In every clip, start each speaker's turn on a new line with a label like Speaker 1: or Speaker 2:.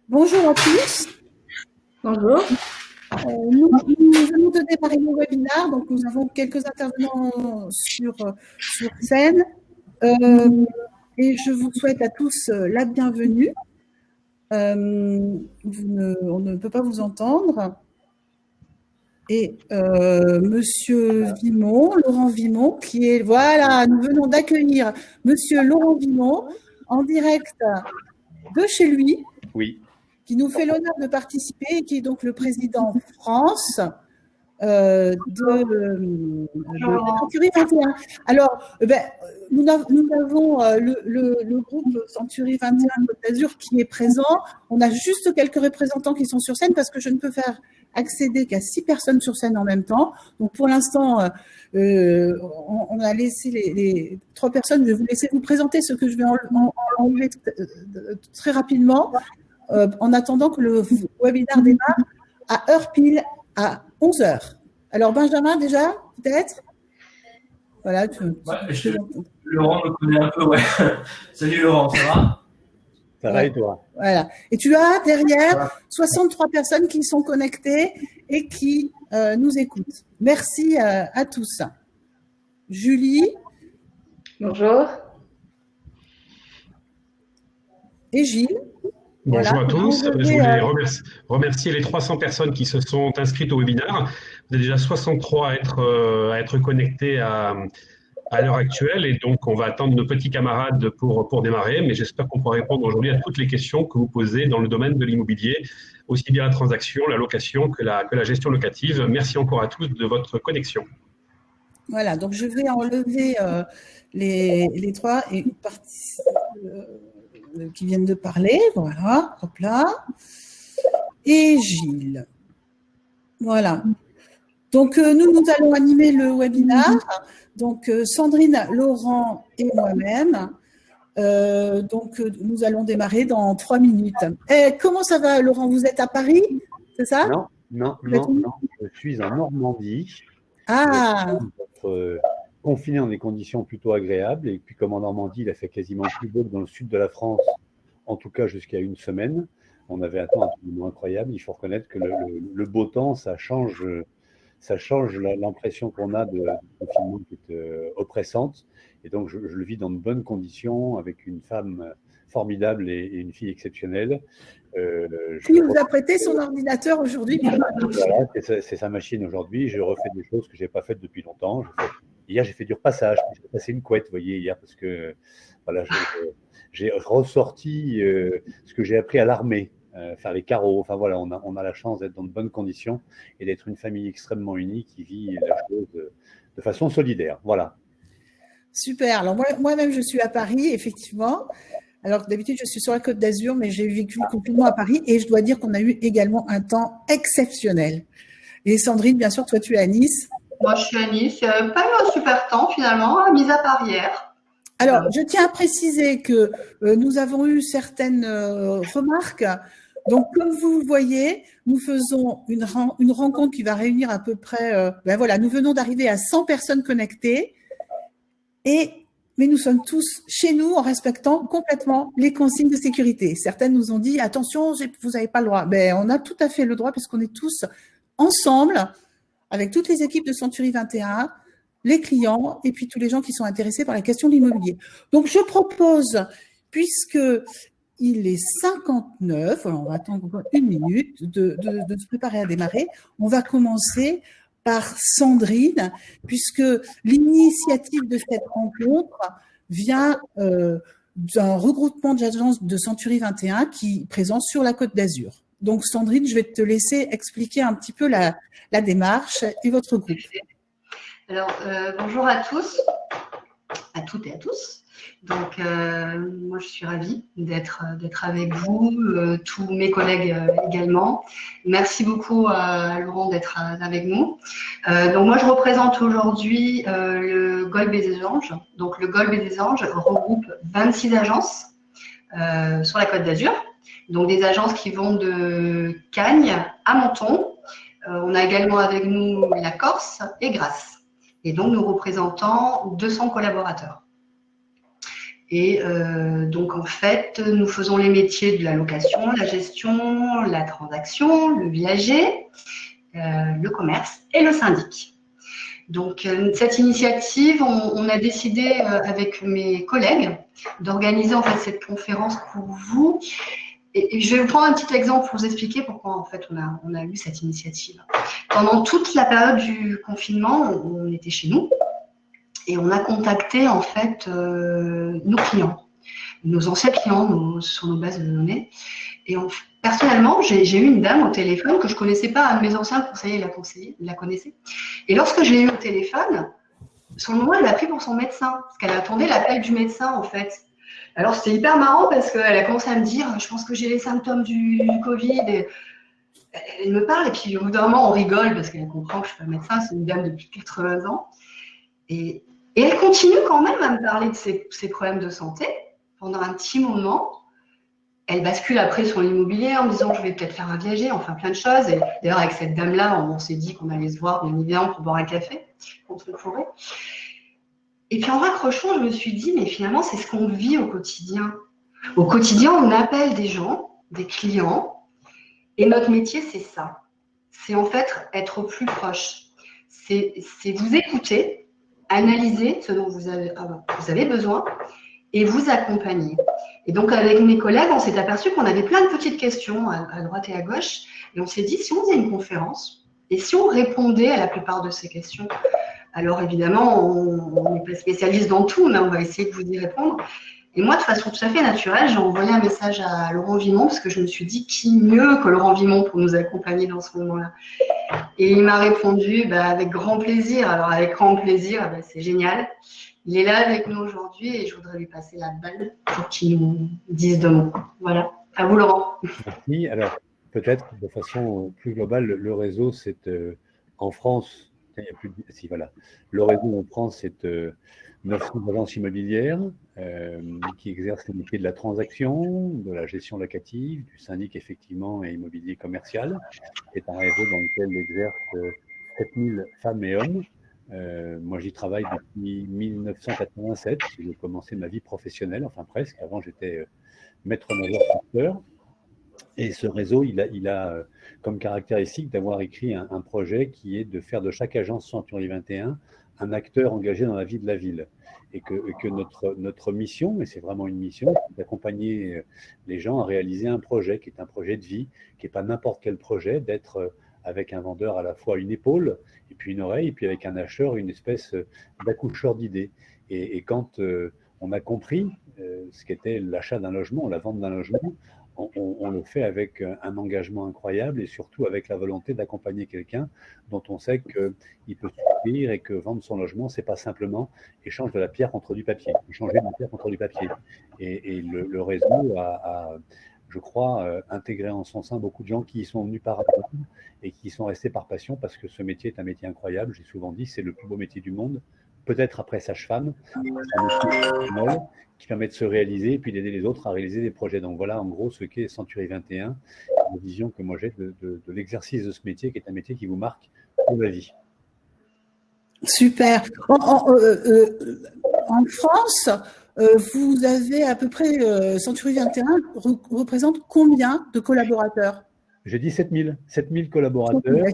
Speaker 1: Bonjour à tous.
Speaker 2: Bonjour.
Speaker 1: Nous allons de démarrer le webinaire. Donc, nous avons quelques intervenants sur scène. Et je vous souhaite à tous la bienvenue. On ne peut pas vous entendre. Et Monsieur Vimont, Laurent Vimont, qui est… Voilà, nous venons d'accueillir Monsieur Laurent Vimont en direct de chez lui.
Speaker 3: Oui.
Speaker 1: Qui nous fait l'honneur de participer et qui est donc le président France de Century 21. Alors, nous avons le groupe Century 21 Côte d'Azur qui est présent. On a juste quelques représentants qui sont sur scène parce que je ne peux faire accéder qu'à 6 personnes sur scène en même temps. Donc, pour l'instant, on a laissé les 3 personnes. Je vais vous laisser vous présenter ce que je vais enlever très rapidement. En attendant que le webinaire démarre à heure pile à 11h. Alors, Benjamin, déjà, peut-être voilà,
Speaker 4: Laurent me connaît un peu, ouais. Salut Laurent, ça va?
Speaker 3: Ça va et toi?
Speaker 1: Voilà. Et tu as derrière 63 personnes qui sont connectées et qui nous écoutent. Merci à tous. Julie.
Speaker 2: Bonjour.
Speaker 1: Et Gilles.
Speaker 5: Bonjour à tous. Je voulais remercier les 300 personnes qui se sont inscrites au webinaire. Vous êtes déjà 63 à être connectés à l'heure actuelle et donc on va attendre nos petits camarades pour démarrer, mais j'espère qu'on pourra répondre aujourd'hui à toutes les questions que vous posez dans le domaine de l'immobilier, aussi bien la transaction, la location que la gestion locative. Merci encore à tous de votre connexion.
Speaker 1: Voilà, donc je vais enlever les 3 et qui viennent de parler, voilà, hop là, et Gilles. Voilà. Donc, nous allons animer le webinaire. Donc, Sandrine, Laurent et moi-même. Donc, nous allons démarrer dans 3 minutes. Comment ça va, Laurent? Vous êtes à Paris, c'est ça?
Speaker 3: Non. Je suis en Normandie.
Speaker 1: Ah.
Speaker 3: Confiné dans des conditions plutôt agréables. Et puis, comme en Normandie, il a fait quasiment plus beau que dans le sud de la France, en tout cas jusqu'à une semaine. On avait un temps absolument incroyable. Il faut reconnaître que le beau temps, ça change l'impression qu'on a de confinement qui est oppressante. Et donc, je le vis dans de bonnes conditions, avec une femme formidable et une fille exceptionnelle.
Speaker 1: Qui vous a prêté son ordinateur aujourd'hui?
Speaker 3: Voilà, c'est sa machine aujourd'hui. Je refais des choses que je n'ai pas faites depuis longtemps. Hier, j'ai fait du repassage. J'ai passé une couette, vous voyez, hier, parce que voilà, j'ai ressorti ce que j'ai appris à l'armée, faire les carreaux. Enfin voilà, on a la chance d'être dans de bonnes conditions et d'être une famille extrêmement unie qui vit la chose de façon solidaire. Voilà.
Speaker 1: Super. Alors moi-même, je suis à Paris, effectivement. Alors d'habitude, je suis sur la Côte d'Azur, mais j'ai vécu complètement à Paris et je dois dire qu'on a eu également un temps exceptionnel. Et Sandrine, bien sûr, toi, tu es à Nice.
Speaker 2: Moi, je suis à Nice. Pas eu un super temps, finalement, mis à part hier.
Speaker 1: Alors, je tiens à préciser que nous avons eu certaines remarques. Donc, comme vous voyez, nous faisons une rencontre qui va réunir à peu près… voilà, nous venons d'arriver à 100 personnes connectées. Mais nous sommes tous chez nous en respectant complètement les consignes de sécurité. Certaines nous ont dit « Attention, vous n'avez pas le droit ». On a tout à fait le droit puisqu'on est tous ensemble avec toutes les équipes de Century 21, les clients et puis tous les gens qui sont intéressés par la question de l'immobilier. Donc, je propose, puisqu'il est 59, alors on va attendre encore une minute de se préparer à démarrer, on va commencer par Sandrine, puisque l'initiative de cette rencontre vient d'un regroupement d'agences de Century 21 qui est présent sur la Côte d'Azur. Donc, Sandrine, je vais te laisser expliquer un petit peu la démarche et votre groupe.
Speaker 2: Alors, bonjour à tous, à toutes et à tous. Donc, moi, je suis ravie d'être avec vous, tous mes collègues également. Merci beaucoup à Laurent d'être avec nous. Donc, moi, je représente aujourd'hui le Golbe des Anges. Donc, le Golbe des Anges regroupe 26 agences sur la Côte d'Azur. Donc, des agences qui vont de Cagnes à Menton. On a également avec nous la Corse et Grasse. Et donc, nous représentons 200 collaborateurs. Et donc, en fait, nous faisons les métiers de la location, la gestion, la transaction, le viager, le commerce et le syndic. Donc, cette initiative, on a décidé avec mes collègues d'organiser en fait cette conférence pour vous. Et je vais vous prendre un petit exemple pour vous expliquer pourquoi en fait on a eu cette initiative. Pendant toute la période du confinement, on était chez nous et on a contacté en fait nos clients, nos anciens clients sur nos bases de données. Et personnellement, j'ai eu une dame au téléphone que je ne connaissais pas, un de mes anciens conseillers la connaissait. Et lorsque je l'ai eu au téléphone, sur le moment, elle l'a pris pour son médecin, parce qu'elle attendait l'appel du médecin, en fait. Alors, c'était hyper marrant parce qu'elle a commencé à me dire « Je pense que j'ai les symptômes du Covid. » Et elle me parle, et puis au bout d'un moment, on rigole parce qu'elle comprend que je ne suis pas médecin, c'est une dame depuis 80 ans. Et elle continue quand même à me parler de ses problèmes de santé pendant un petit moment. Elle bascule après sur l'immobilier en me disant je vais peut-être faire un viager, enfin plein de choses. Et d'ailleurs, avec cette dame-là, on s'est dit qu'on allait se voir bien évidemment pour boire un café contre le forêt. Et puis en raccrochant, je me suis dit, mais finalement, c'est ce qu'on vit au quotidien. Au quotidien, on appelle des gens, des clients, et notre métier, c'est ça. C'est en fait être plus proche. C'est vous écouter, analyser ce dont vous avez besoin, et vous accompagner. Et donc, avec mes collègues, on s'est aperçu qu'on avait plein de petites questions à droite et à gauche. Et on s'est dit, si on faisait une conférence, et si on répondait à la plupart de ces questions, alors évidemment, on n'est pas spécialiste dans tout, mais on va essayer de vous y répondre. Et moi, de façon tout à fait naturelle, j'ai envoyé un message à Laurent Vimont, parce que je me suis dit, qui mieux que Laurent Vimont pour nous accompagner dans ce moment-là? Et il m'a répondu, avec grand plaisir. Alors, avec grand plaisir, c'est génial. Il est là avec nous aujourd'hui et je voudrais lui passer la balle pour qu'il nous dise deux mots. Voilà. À vous, Laurent.
Speaker 3: Merci. Alors, peut-être de façon plus globale, le réseau, c'est en France, il y a plus de... Si, voilà. Le réseau en France, c'est 900 agences immobilières qui exercent le métier de la transaction, de la gestion locative, du syndic effectivement et immobilier commercial. C'est un réseau dans lequel exercent 7000 femmes et hommes. Moi, j'y travaille depuis 1987. J'ai commencé ma vie professionnelle, enfin presque. Avant, j'étais maître nageur sauveteur. Et ce réseau, il a comme caractéristique d'avoir écrit un projet qui est de faire de chaque agence Century 21 un acteur engagé dans la vie de la ville. Et que notre mission, et c'est vraiment une mission, c'est d'accompagner les gens à réaliser un projet qui est un projet de vie, qui n'est pas n'importe quel projet, d'être avec un vendeur à la fois une épaule, et puis une oreille, et puis avec un acheteur, une espèce d'accoucheur d'idées. Et quand on a compris ce qu'était l'achat d'un logement, la vente d'un logement, on le fait avec un engagement incroyable et surtout avec la volonté d'accompagner quelqu'un dont on sait qu'il peut souffrir et que vendre son logement, c'est pas simplement échange de la pierre contre du papier, échanger de la pierre contre du papier. Et le réseau a je crois, intégré en son sein beaucoup de gens qui y sont venus par amour et qui sont restés par passion parce que ce métier est un métier incroyable. J'ai souvent dit, c'est le plus beau métier du monde, peut-être après sage-femme. C'est un métier qui permet de se réaliser et puis d'aider les autres à réaliser des projets. Donc voilà, en gros, ce qu'est Century 21, la vision que moi j'ai de l'exercice de ce métier, qui est un métier qui vous marque pour la vie.
Speaker 1: Super. En France, vous avez à peu près, Century 21 représente combien de collaborateurs?
Speaker 3: J'ai dit 7000 collaborateurs.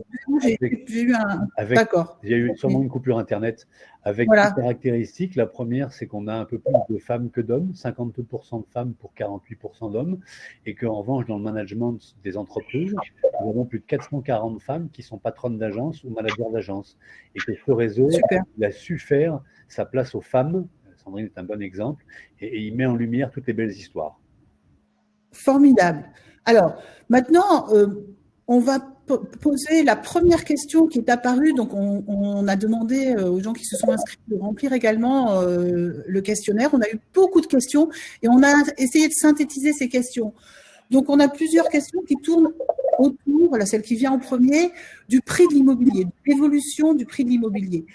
Speaker 1: J'ai eu un... D'accord.
Speaker 3: Il y a eu sûrement une coupure Internet avec
Speaker 1: voilà.
Speaker 3: deux caractéristiques. La première, c'est qu'on a un peu plus de femmes que d'hommes, 52% de femmes pour 48% d'hommes, et qu'en revanche, dans le management des entreprises, nous avons plus de 440 femmes qui sont patronnes d'agence ou managers d'agence. Et que ce réseau, il a su faire sa place aux femmes. Sandrine est un bon exemple, et il met en lumière toutes les belles histoires.
Speaker 1: Formidable. Alors, maintenant, on va poser la première question qui est apparue. Donc, on a demandé aux gens qui se sont inscrits de remplir également le questionnaire. On a eu beaucoup de questions et on a essayé de synthétiser ces questions. Donc, on a plusieurs questions qui tournent autour, voilà, celle qui vient en premier, du prix de l'immobilier, de l'évolution du prix de l'immobilier.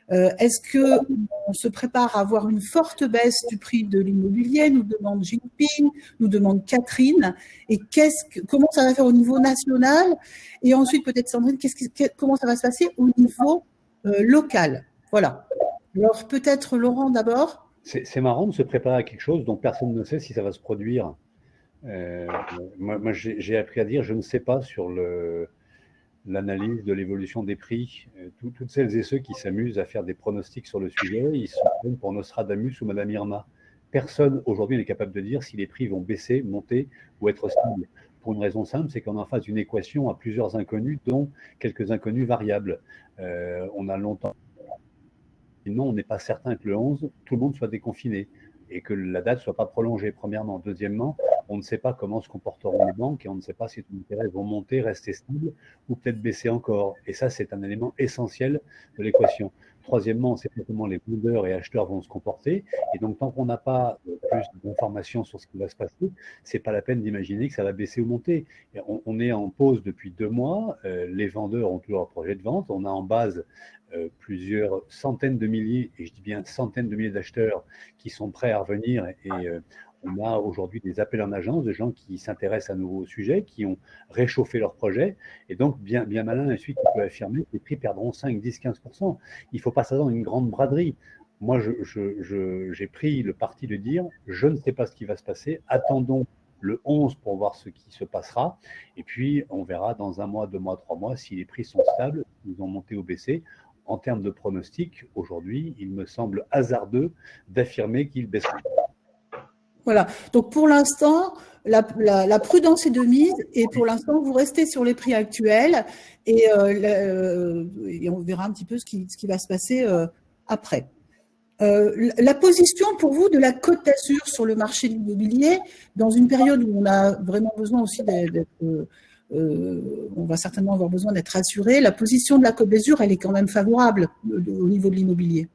Speaker 1: Est-ce qu'on se prépare à avoir une forte baisse du prix de l'immobilier? Nous demande Jinping, nous demande Catherine. Et comment ça va faire au niveau national? Et ensuite, peut-être Sandrine, comment ça va se passer au niveau local? Voilà. Alors, peut-être Laurent d'abord.
Speaker 3: C'est marrant de se préparer à quelque chose dont personne ne sait si ça va se produire. Moi j'ai appris à dire je ne sais pas sur l'analyse de l'évolution des prix. Toutes celles et ceux qui s'amusent à faire des pronostics sur le sujet, ils se prennent pour Nostradamus ou Madame Irma. Personne aujourd'hui n'est capable de dire si les prix vont baisser, monter ou être stables. Pour une raison simple, c'est qu'on est en face d'une équation à plusieurs inconnus, dont quelques inconnus variables. On a longtemps... Non, on n'est pas certain que le 11, tout le monde soit déconfiné et que la date ne soit pas prolongée, premièrement. Deuxièmement, on ne sait pas comment se comporteront les banques et on ne sait pas si les intérêts vont monter, rester stables ou peut-être baisser encore. Et ça, c'est un élément essentiel de l'équation. Troisièmement, on ne sait pas comment les vendeurs et acheteurs vont se comporter. Et donc, tant qu'on n'a pas plus d'informations sur ce qui va se passer, c'est pas la peine d'imaginer que ça va baisser ou monter. On est en pause depuis 2 mois. Les vendeurs ont toujours leur projet de vente. On a en base plusieurs centaines de milliers, et je dis bien centaines de milliers d'acheteurs qui sont prêts à revenir. Et on a aujourd'hui des appels en agence de gens qui s'intéressent à nouveau au sujet, qui ont réchauffé leur projet. Et donc, bien malin est celui qui peut affirmer que les prix perdront 5, 10, 15%. Il ne faut pas s'attendre à une grande braderie. Moi, j'ai pris le parti de dire, je ne sais pas ce qui va se passer, attendons le 11 pour voir ce qui se passera. Et puis, on verra dans 1 mois, 2 mois, 3 mois si les prix sont stables, s'ils ont monté ou baissé. En termes de pronostic, aujourd'hui, il me semble hasardeux d'affirmer qu'ils baisseront.
Speaker 1: Voilà. Donc, pour l'instant, la prudence est de mise et pour l'instant, vous restez sur les prix actuels et on verra un petit peu ce qui va se passer après. La position pour vous de la Côte d'Azur sur le marché de l'immobilier dans une période où on a vraiment besoin aussi d'être... on va certainement avoir besoin d'être rassuré. La position de la Côte d'Azur, elle est quand même favorable au niveau de l'immobilier.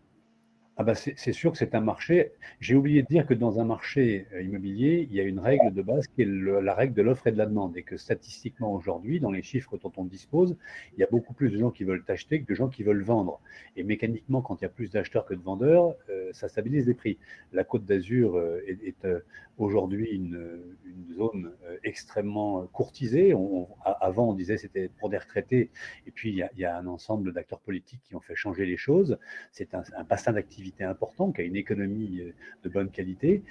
Speaker 3: Ah bah c'est sûr que c'est un marché. J'ai oublié de dire que dans un marché immobilier, il y a une règle de base qui est la règle de l'offre et de la demande. Et que statistiquement aujourd'hui, dans les chiffres dont on dispose, il y a beaucoup plus de gens qui veulent acheter que de gens qui veulent vendre. Et mécaniquement, quand il y a plus d'acheteurs que de vendeurs, ça stabilise les prix. La Côte d'Azur est aujourd'hui une zone extrêmement courtisée. Avant, on disait que c'était pour des retraités. Et puis, il y a un ensemble d'acteurs politiques qui ont fait changer les choses. C'est un bassin d'activité important, qui a une économie de bonne qualité,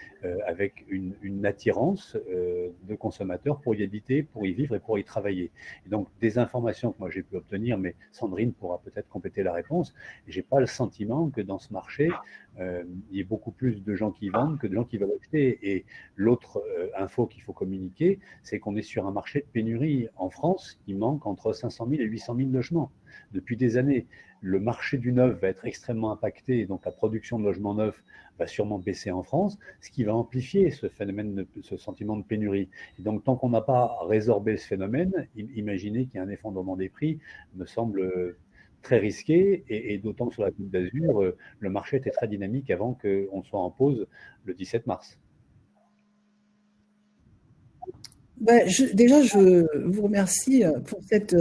Speaker 3: avec une attirance de consommateurs pour y habiter, pour y vivre et pour y travailler. Et donc, des informations que moi j'ai pu obtenir, mais Sandrine pourra peut-être compléter la réponse, j'ai pas le sentiment que dans ce marché, il y ait beaucoup plus de gens qui vendent que de gens qui veulent acheter. Et l'autre info qu'il faut communiquer, c'est qu'on est sur un marché de pénurie. En France, il manque entre 500 000 et 800 000 logements. Depuis des années, le marché du neuf va être extrêmement impacté, et donc la production de logements neufs va sûrement baisser en France, ce qui va amplifier ce phénomène, ce sentiment de pénurie. Et donc, tant qu'on n'a pas résorbé ce phénomène, imaginez qu'il y a un effondrement des prix me semble très risqué, et d'autant que sur la Côte d'Azur, le marché était très dynamique avant qu'on soit en pause le 17 mars.
Speaker 1: Déjà, je vous remercie pour cette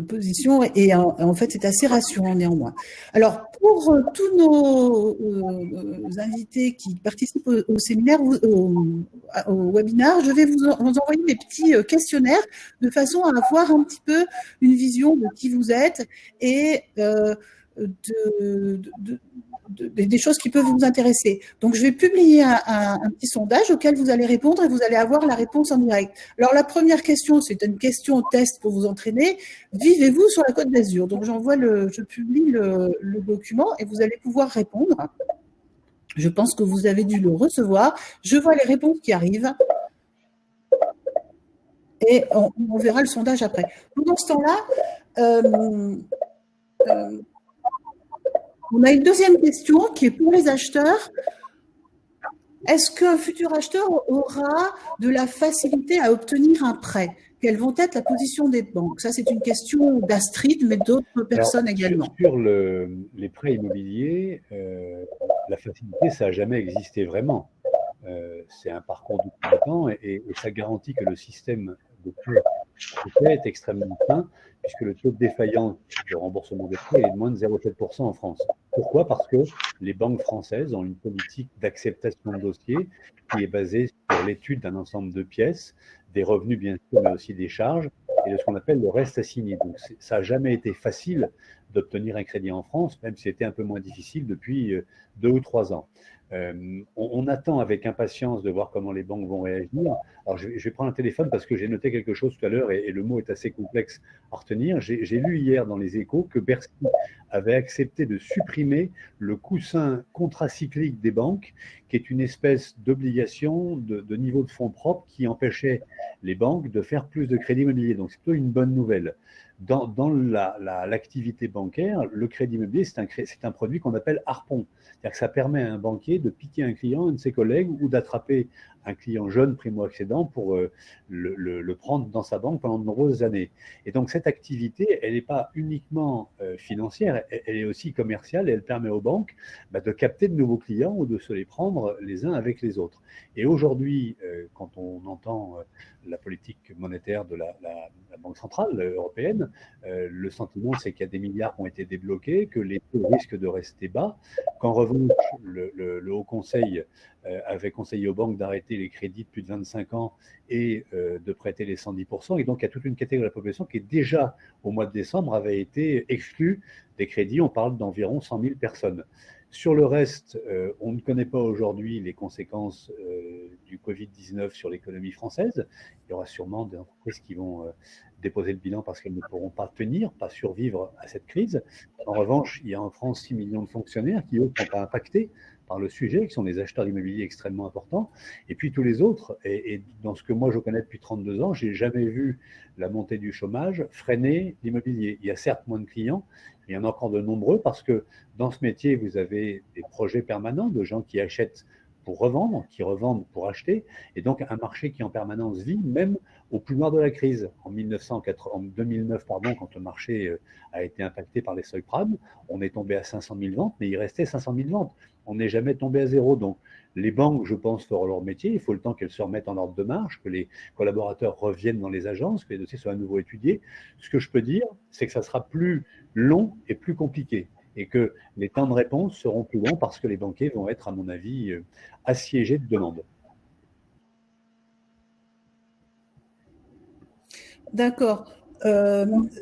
Speaker 1: position et en fait, c'est assez rassurant néanmoins. Alors, pour tous nos invités qui participent au séminaire, au webinaire, je vais vous envoyer mes petits questionnaires de façon à avoir un petit peu une vision de qui vous êtes et des choses qui peuvent vous intéresser. Donc, je vais publier un petit sondage auquel vous allez répondre et vous allez avoir la réponse en direct. Alors, la première question, c'est une question test pour vous entraîner. Vivez-vous sur la Côte d'Azur? Donc, je publie le document et vous allez pouvoir répondre. Je pense que vous avez dû le recevoir. Je vois les réponses qui arrivent. Et on verra le sondage après. Pendant ce temps-là, on a une deuxième question qui est pour les acheteurs. Est-ce qu'un futur acheteur aura de la facilité à obtenir un prêt? Quelles vont être la position des banques? Ça, c'est une question d'Astrid, mais d'autres personnes également.
Speaker 3: Sur les prêts immobiliers, la facilité, ça n'a jamais existé vraiment. C'est un parcours du combattant et ça garantit que le système de prêt est extrêmement fin, puisque le taux de défaillance de remboursement des prêts est de moins de 0,7% en France. Pourquoi? Parce que les banques françaises ont une politique d'acceptation de dossier qui est basée sur l'étude d'un ensemble de pièces, des revenus bien sûr, mais aussi des charges, et de ce qu'on appelle le reste assigné. Donc ça n'a jamais été facile d'obtenir un crédit en France, même si c'était un peu moins difficile depuis 2 ou 3 ans. On attend avec impatience de voir comment les banques vont réagir. Alors, je vais prendre un téléphone parce que j'ai noté quelque chose tout à l'heure et le mot est assez complexe à retenir. J'ai lu hier dans les Échos que Bercy avait accepté de supprimer le coussin contracyclique des banques, qui est une espèce d'obligation de niveau de fonds propres qui empêchait les banques de faire plus de crédits immobiliers. Donc, c'est plutôt une bonne nouvelle. Dans l'activité bancaire, le crédit immobilier, c'est un produit qu'on appelle harpon. C'est-à-dire que ça permet à un banquier de piquer un client, un de ses collègues, ou d'attraper un client jeune primo-accédant pour le prendre dans sa banque pendant de nombreuses années. Et donc cette activité, elle n'est pas uniquement financière, elle est aussi commerciale et elle permet aux banques de capter de nouveaux clients ou de se les prendre les uns avec les autres. Et aujourd'hui, quand on entend la politique monétaire de la Banque centrale européenne, le sentiment c'est qu'il y a des milliards qui ont été débloqués, que les taux risquent de rester bas, qu'en revanche le Haut Conseil avait conseillé aux banques d'arrêter les crédits de plus de 25 ans et de prêter les 110%. Et donc, il y a toute une catégorie de la population qui, déjà au mois de décembre, avait été exclue des crédits. On parle d'environ 100 000 personnes. Sur le reste, on ne connaît pas aujourd'hui les conséquences du Covid-19 sur l'économie française. Il y aura sûrement des entreprises qui vont déposer le bilan parce qu'elles ne pourront pas tenir, pas survivre à cette crise. En revanche, il y a en France 6 millions de fonctionnaires qui, eux, ne sont pas impactés par le sujet, qui sont des acheteurs d'immobilier extrêmement importants, et puis tous les autres. Et dans ce que moi je connais depuis 32 ans, j'ai jamais vu la montée du chômage freiner l'immobilier. Il y a certes moins de clients, mais il y en a encore de nombreux parce que dans ce métier, vous avez des projets permanents de gens qui achètent pour revendre, qui revendent pour acheter, et donc un marché qui en permanence vit, même au plus noir de la crise. En 2009, quand le marché a été impacté par les subprimes, on est tombé à 500 000 ventes, mais il restait 500 000 ventes. On n'est jamais tombé à zéro. Donc, les banques, je pense, feront leur métier. Il faut le temps qu'elles se remettent en ordre de marche, que les collaborateurs reviennent dans les agences, que les dossiers soient à nouveau étudiés. Ce que je peux dire, c'est que ça sera plus long et plus compliqué, et que les temps de réponse seront plus longs parce que les banquiers vont être, à mon avis, assiégés de demandes.
Speaker 1: D'accord.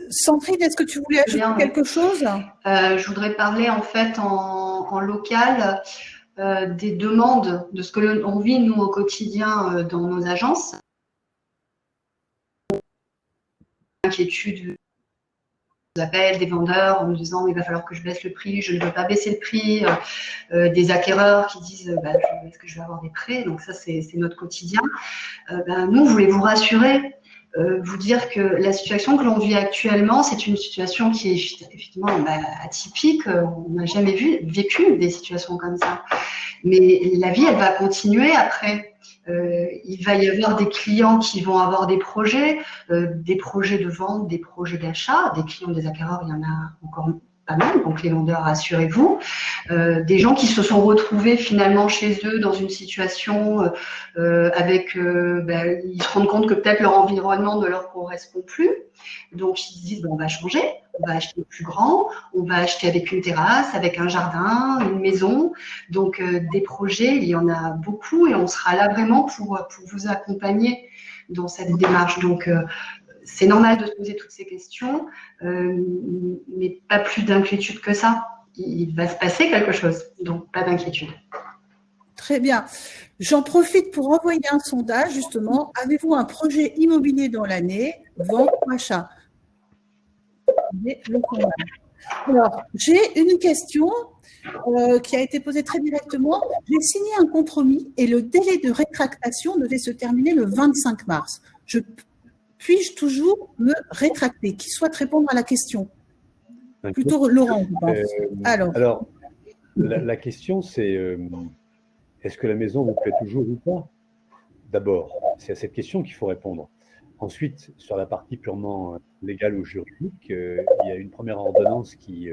Speaker 1: Sandrine, est-ce que tu voulais ajouter quelque chose ?
Speaker 2: Je voudrais parler en fait en local des demandes, de ce que l'on vit nous au quotidien dans nos agences. Inquiétude, des appels des vendeurs en nous disant il va falloir que je baisse le prix, je ne veux pas baisser le prix, des acquéreurs qui disent est-ce que je vais avoir des prêts, donc ça c'est notre quotidien. Nous, on voulait vous rassurer, vous dire que la situation que l'on vit actuellement, c'est une situation qui est effectivement atypique. On n'a jamais vécu des situations comme ça. Mais la vie, elle va continuer après. Il va y avoir des clients qui vont avoir des projets de vente, des projets d'achat. Des clients, des acquéreurs, il y en a encore pas mal, donc les vendeurs, rassurez-vous. Des gens qui se sont retrouvés finalement chez eux dans une situation avec, ils se rendent compte que peut-être leur environnement ne leur correspond plus. Donc ils se disent, on va changer, on va acheter plus grand, on va acheter avec une terrasse, avec un jardin, une maison. Donc des projets, il y en a beaucoup et on sera là vraiment pour vous accompagner dans cette démarche. Donc c'est normal de se poser toutes ces questions, mais pas plus d'inquiétude que ça. Il va se passer quelque chose, donc pas d'inquiétude.
Speaker 1: Très bien. J'en profite pour envoyer un sondage, justement. Avez-vous un projet immobilier dans l'année, vente ou achat ? Alors, j'ai une question qui a été posée très directement. J'ai signé un compromis et le délai de rétractation devait se terminer le 25 mars. Puis-je toujours me rétracter ? Qui souhaite répondre à la question ? Plutôt Laurent, je pense.
Speaker 3: Alors la question, c'est est-ce que la maison vous plaît toujours ou pas ? D'abord, c'est à cette question qu'il faut répondre. Ensuite, sur la partie purement légale ou juridique, il y a une première ordonnance qui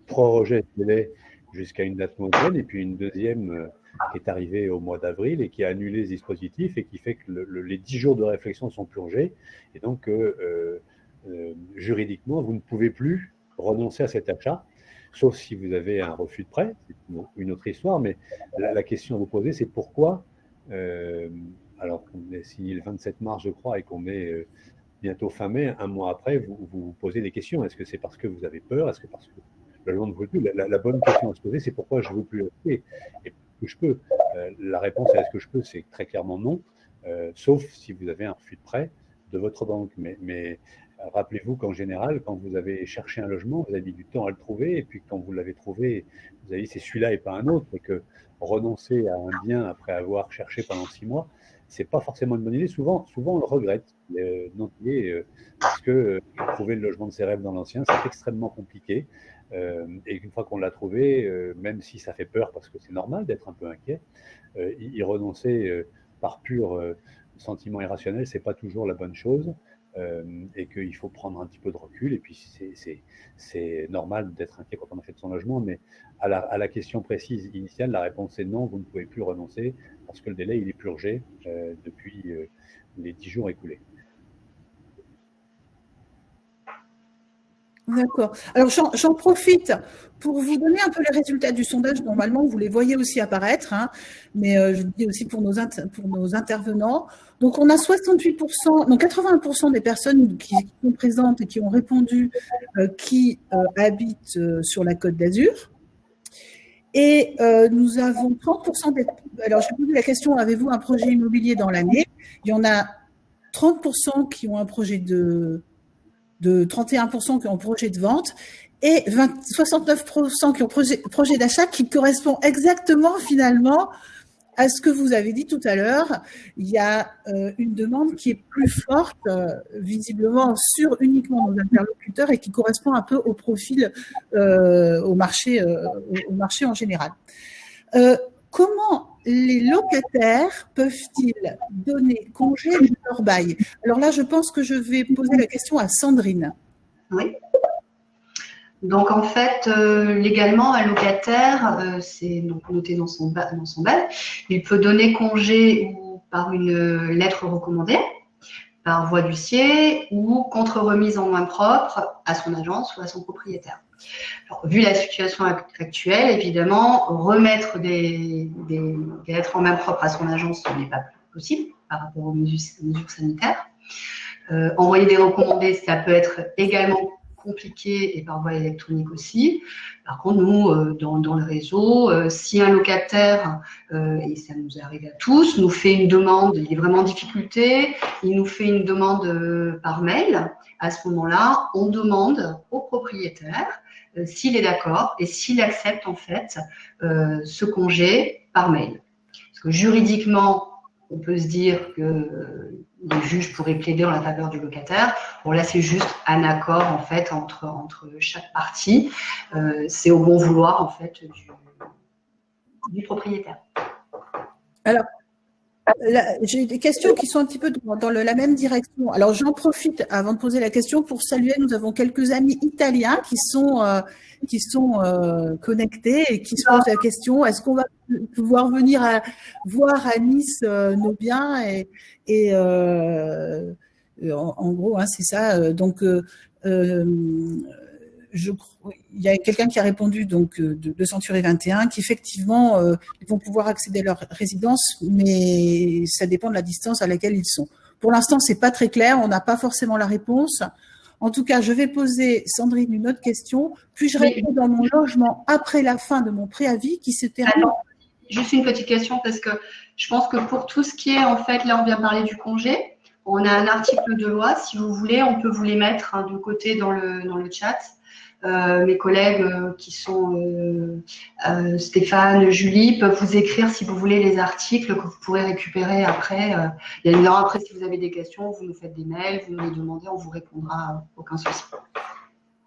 Speaker 3: prorogeait ce délai jusqu'à une date lointaine, et puis une deuxième qui est arrivée au mois d'avril et qui a annulé ce dispositif et qui fait que les 10 jours de réflexion sont plongés. Et donc, juridiquement, vous ne pouvez plus renoncer à cet achat, sauf si vous avez un refus de prêt, c'est une autre histoire, mais la question à vous poser, c'est pourquoi, alors qu'on est signé le 27 mars, je crois, et qu'on est bientôt fin mai, un mois après, vous vous posez des questions. Est-ce que c'est parce que vous avez peur? Est-ce que parce que le logement ne vous plaît plus? La bonne question à se poser, c'est pourquoi je ne veux plus acheter et que je peux. La réponse à est-ce que je peux, c'est très clairement non, sauf si vous avez un refus de prêt de votre banque. Mais rappelez-vous qu'en général, quand vous avez cherché un logement, vous avez mis du temps à le trouver, et puis quand vous l'avez trouvé, vous avez dit c'est celui-là et pas un autre, et que renoncer à un bien après avoir cherché pendant 6 mois, c'est pas forcément une bonne idée. Souvent on le regrette, parce que trouver le logement de ses rêves dans l'ancien, c'est extrêmement compliqué. Et une fois qu'on l'a trouvé, même si ça fait peur, parce que c'est normal d'être un peu inquiet, y renoncer par pur sentiment irrationnel, c'est pas toujours la bonne chose. Et qu'il faut prendre un petit peu de recul. Et puis, c'est normal d'être inquiet quand on achète son logement, mais à la question précise initiale, la réponse est non, vous ne pouvez plus renoncer parce que le délai, il est purgé depuis les 10 jours écoulés.
Speaker 1: D'accord. Alors, j'en profite pour vous donner un peu les résultats du sondage. Normalement, vous les voyez aussi apparaître, hein, mais je le dis aussi pour nos intervenants. Donc, on a 68%, donc 81% des personnes qui sont présentes et qui ont répondu qui habitent sur la Côte d'Azur. Et nous avons 30% des… Alors, j'ai posé la question, avez-vous un projet immobilier dans l'année? Il y en a 30% qui ont un projet de 31% qui ont projet de vente et 69% qui ont projet d'achat, qui correspond exactement finalement à ce que vous avez dit tout à l'heure. Il y a une demande qui est plus forte, visiblement, sur uniquement nos interlocuteurs et qui correspond un peu au profil, au marché en général. Comment les locataires peuvent-ils donner congé de leur bail? Alors là, je pense que je vais poser la question à Sandrine.
Speaker 2: Oui. Donc en fait, légalement, un locataire, c'est donc noté dans son bail, il peut donner congé ou par une lettre recommandée, par voie d'huissier ou contre remise en main propre à son agence ou à son propriétaire. Alors, vu la situation actuelle, évidemment, remettre des lettres en main propre à son agence, ce n'est pas possible par rapport aux mesures sanitaires. Envoyer des recommandés, ça peut être également compliqué et par voie électronique aussi. Par contre, nous, dans le réseau, si un locataire, et ça nous arrive à tous, nous fait une demande, il est vraiment en difficulté, il nous fait une demande par mail, à ce moment-là, on demande au propriétaire s'il est d'accord et s'il accepte en fait ce congé par mail. Parce que juridiquement, on peut se dire que les juges pourraient plaider en la faveur du locataire. Bon, là, c'est juste un accord en fait entre chaque partie. C'est au bon vouloir en fait du propriétaire.
Speaker 1: Alors, j'ai des questions qui sont un petit peu dans la même direction. Alors, j'en profite avant de poser la question pour saluer. Nous avons quelques amis italiens qui sont connectés et qui se posent la question, est-ce qu'on va pouvoir venir voir à Nice nos biens et en gros, hein, c'est ça. Donc, il y a quelqu'un qui a répondu donc de Century 21 qu'effectivement ils vont pouvoir accéder à leur résidence, mais ça dépend de la distance à laquelle ils sont. Pour l'instant, c'est pas très clair, on n'a pas forcément la réponse. En tout cas, je vais poser, Sandrine, une autre question. Puis-je rester dans mon logement après la fin de mon préavis qui se termine?
Speaker 2: Juste une petite question parce que je pense que pour tout ce qui est en fait, là on vient parler du congé. On a un article de loi, si vous voulez, on peut vous les mettre de côté dans le chat. Mes collègues qui sont Stéphane, Julie, peuvent vous écrire si vous voulez les articles que vous pourrez récupérer après. Bien évidemment, après, si vous avez des questions, vous nous faites des mails, vous nous les demandez, on vous répondra, aucun souci.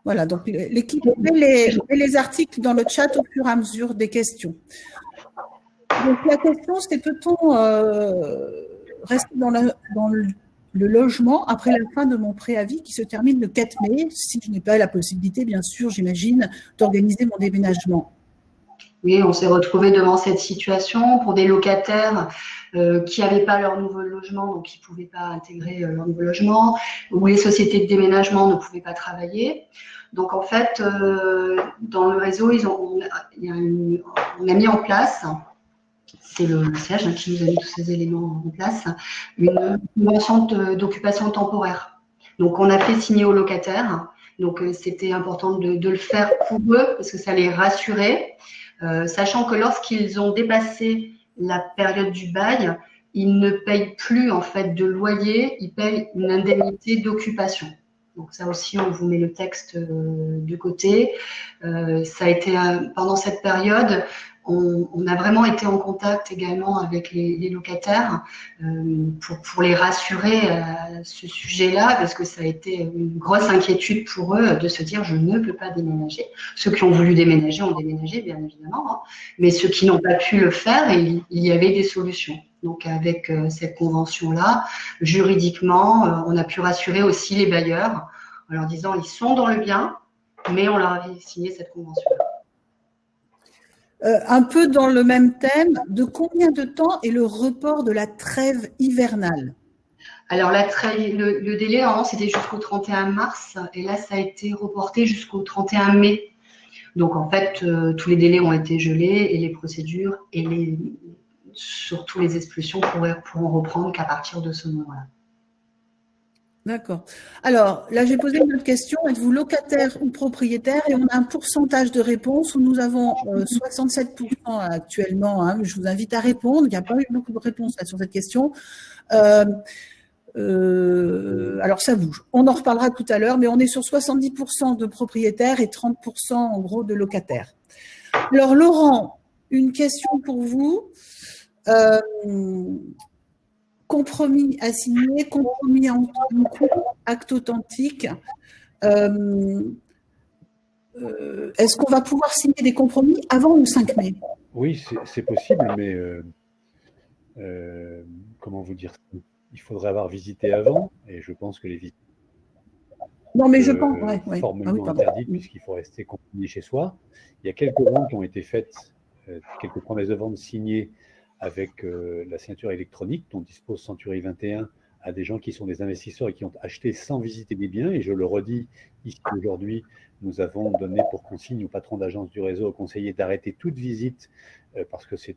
Speaker 1: Voilà, donc l'équipe met les articles dans le chat au fur et à mesure des questions. Donc la question, c'est peut-on rester dans le logement après la fin de mon préavis qui se termine le 4 mai, si je n'ai pas la possibilité, bien sûr, j'imagine, d'organiser mon déménagement.
Speaker 2: Oui, on s'est retrouvé devant cette situation pour des locataires qui n'avaient pas leur nouveau logement, donc qui ne pouvaient pas intégrer leur nouveau logement, où les sociétés de déménagement ne pouvaient pas travailler. Donc en fait, dans le réseau, on a mis en place, c'est le siège qui nous a mis tous ces éléments en place, une convention d'occupation temporaire. Donc, on a fait signer aux locataires. Donc, c'était important de le faire pour eux parce que ça les rassurait, sachant que lorsqu'ils ont dépassé la période du bail, ils ne payent plus en fait de loyer, ils payent une indemnité d'occupation. Donc ça aussi, on vous met le texte de côté. Ça a été pendant cette période, on a vraiment été en contact également avec les locataires pour les rassurer à ce sujet-là, parce que ça a été une grosse inquiétude pour eux de se dire je ne peux pas déménager. Ceux qui ont voulu déménager ont déménagé, bien évidemment, hein, mais ceux qui n'ont pas pu le faire, il y avait des solutions. Donc avec cette convention-là, juridiquement, on a pu rassurer aussi les bailleurs en leur disant ils sont dans le bien, mais on leur avait signé cette convention-là.
Speaker 1: Un peu dans le même thème, de combien de temps est le report de la trêve hivernale?
Speaker 2: Alors, le délai, c'était jusqu'au 31 mars, et là, ça a été reporté jusqu'au 31 mai. Donc, en fait, tous les délais ont été gelés, et les procédures, et surtout les expulsions pourront reprendre qu'à partir de ce moment-là.
Speaker 1: D'accord. Alors, là, j'ai posé une autre question. Êtes-vous locataire ou propriétaire? Et on a un pourcentage de réponse où nous avons 67% actuellement. Hein. Je vous invite à répondre. Il n'y a pas eu beaucoup de réponses là, sur cette question. Alors, ça bouge. On en reparlera tout à l'heure, mais on est sur 70% de propriétaires et 30% en gros de locataires. Alors, Laurent, une question pour vous. Compromis à signer, compromis en cours, acte authentique. Est-ce qu'on va pouvoir signer des compromis avant le 5 mai?
Speaker 3: Oui, c'est possible, mais comment vous dire? Il faudrait avoir visité avant, et je pense que les visites
Speaker 1: non, mais je pense,
Speaker 3: formellement interdites, puisqu'il faut rester confiné chez soi. Il y a quelques ventes qui ont été faites, quelques promesses de vente signées avec la signature électronique dont dispose Century 21 à des gens qui sont des investisseurs et qui ont acheté sans visiter des biens. Et je le redis ici aujourd'hui, nous avons donné pour consigne au patron d'agence du réseau, au conseiller, d'arrêter toute visite parce que c'est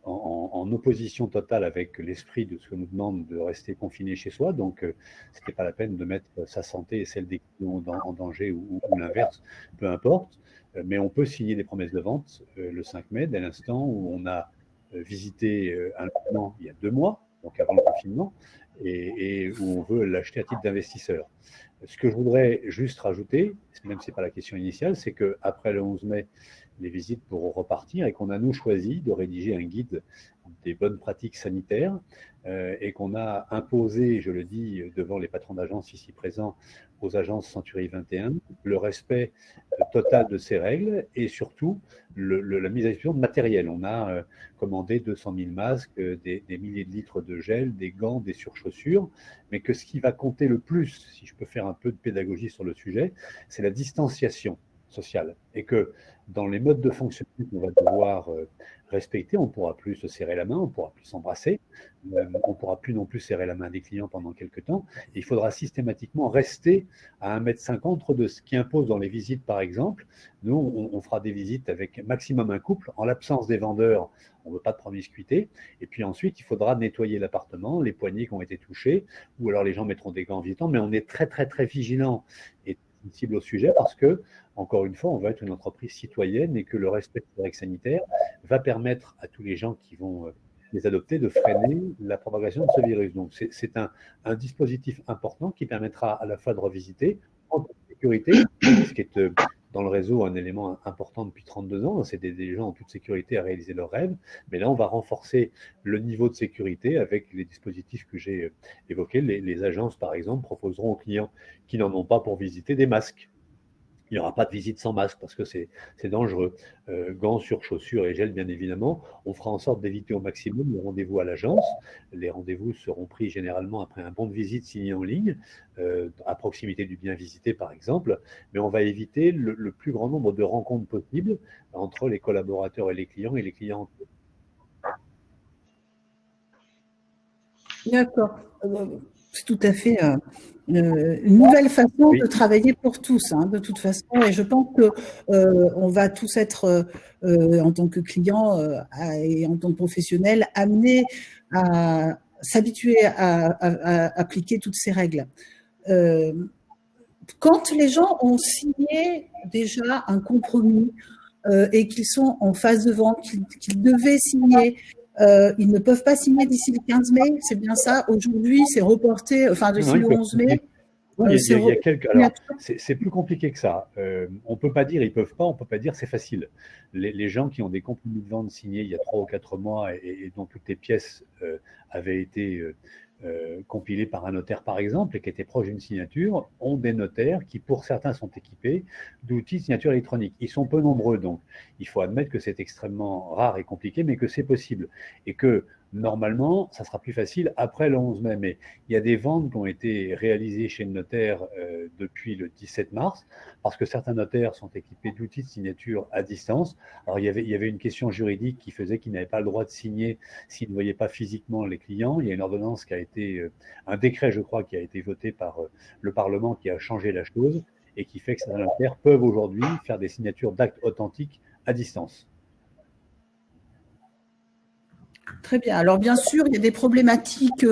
Speaker 3: en opposition totale avec l'esprit de ce que nous demande de rester confiné chez soi. Donc, ce n'était pas la peine de mettre sa santé et celle des clients en danger ou l'inverse, peu importe. Mais on peut signer des promesses de vente le 5 mai, dès l'instant où on a visité un logement il y a 2 mois, donc avant le confinement, et où on veut l'acheter à titre d'investisseur. Ce que je voudrais juste rajouter, même si ce n'est pas la question initiale, c'est qu'après le 11 mai, les visites pourront repartir et qu'on a, nous, choisi de rédiger un guide des bonnes pratiques sanitaires et qu'on a imposé, je le dis devant les patrons d'agence ici présents, aux agences Century 21, le respect total de ces règles et surtout la mise à disposition de matériel. On a commandé 200 000 masques, des milliers de litres de gel, des gants, des surchaussures, mais que ce qui va compter le plus, si je peux faire un peu de pédagogie sur le sujet, c'est la distanciation sociale. Et que dans les modes de fonctionnement qu'on va devoir respecter, on ne pourra plus se serrer la main, on ne pourra plus s'embrasser, on ne pourra plus non plus serrer la main des clients pendant quelques temps. Et il faudra systématiquement rester à 1,50 m entre ce qui impose dans les visites, par exemple. Nous, on fera des visites avec maximum un couple. En l'absence des vendeurs, on ne veut pas de promiscuité. Et puis ensuite, il faudra nettoyer l'appartement, les poignées qui ont été touchées, ou alors les gens mettront des gants visitants. Mais on est très, très, très vigilant et sensible au sujet parce que, encore une fois, on va être une entreprise citoyenne et que le respect des règles sanitaires va permettre à tous les gens qui vont les adopter de freiner la propagation de ce virus. Donc, c'est un dispositif important qui permettra à la fois de revisiter en toute sécurité, ce qui est dans le réseau un élément important depuis 32 ans. C'est des gens en toute sécurité à réaliser leurs rêves. Mais là, on va renforcer le niveau de sécurité avec les dispositifs que j'ai évoqués. Les agences, par exemple, proposeront aux clients qui n'en ont pas pour visiter des masques. Il n'y aura pas de visite sans masque parce que c'est dangereux. Gants, surchaussures et gel, bien évidemment. On fera en sorte d'éviter au maximum le rendez-vous à l'agence. Les rendez-vous seront pris généralement après un bon de visite signé en ligne, à proximité du bien visité, par exemple. Mais on va éviter le plus grand nombre de rencontres possibles entre les collaborateurs et les clients.
Speaker 1: D'accord. C'est tout à fait une nouvelle façon de travailler pour tous, hein, de toute façon. Et je pense qu'on va tous être, en tant que clients et en tant que professionnels, amenés à s'habituer à appliquer toutes ces règles. quand les gens ont signé déjà un compromis et qu'ils sont en phase de vente, qu'ils devaient signer, ils ne peuvent pas signer d'ici le 15 mai, c'est bien ça? Aujourd'hui, c'est reporté, enfin d'ici le 11 mai.
Speaker 3: Oui, il y a quelques. Alors, c'est plus compliqué que ça. On peut pas dire ils peuvent pas, on peut pas dire c'est facile. Les gens qui ont des compromis de vente signés il y a 3 ou 4 mois et dont toutes les pièces avaient été compilées par un notaire, par exemple, et qui étaient proches d'une signature, ont des notaires qui, pour certains, sont équipés d'outils de signature électronique. Ils sont peu nombreux, donc il faut admettre que c'est extrêmement rare et compliqué, mais que c'est possible. Et que normalement, ça sera plus facile après le 11 mai. Mais il y a des ventes qui ont été réalisées chez le notaire depuis le 17 mars, parce que certains notaires sont équipés d'outils de signature à distance. Alors, il y avait une question juridique qui faisait qu'ils n'avaient pas le droit de signer s'ils ne voyaient pas physiquement les clients. Il y a une ordonnance qui a été, un décret, je crois, qui a été voté par le Parlement qui a changé la chose et qui fait que certains notaires peuvent aujourd'hui faire des signatures d'actes authentiques à distance.
Speaker 1: Très bien. Alors, bien sûr, il y a des problématiques,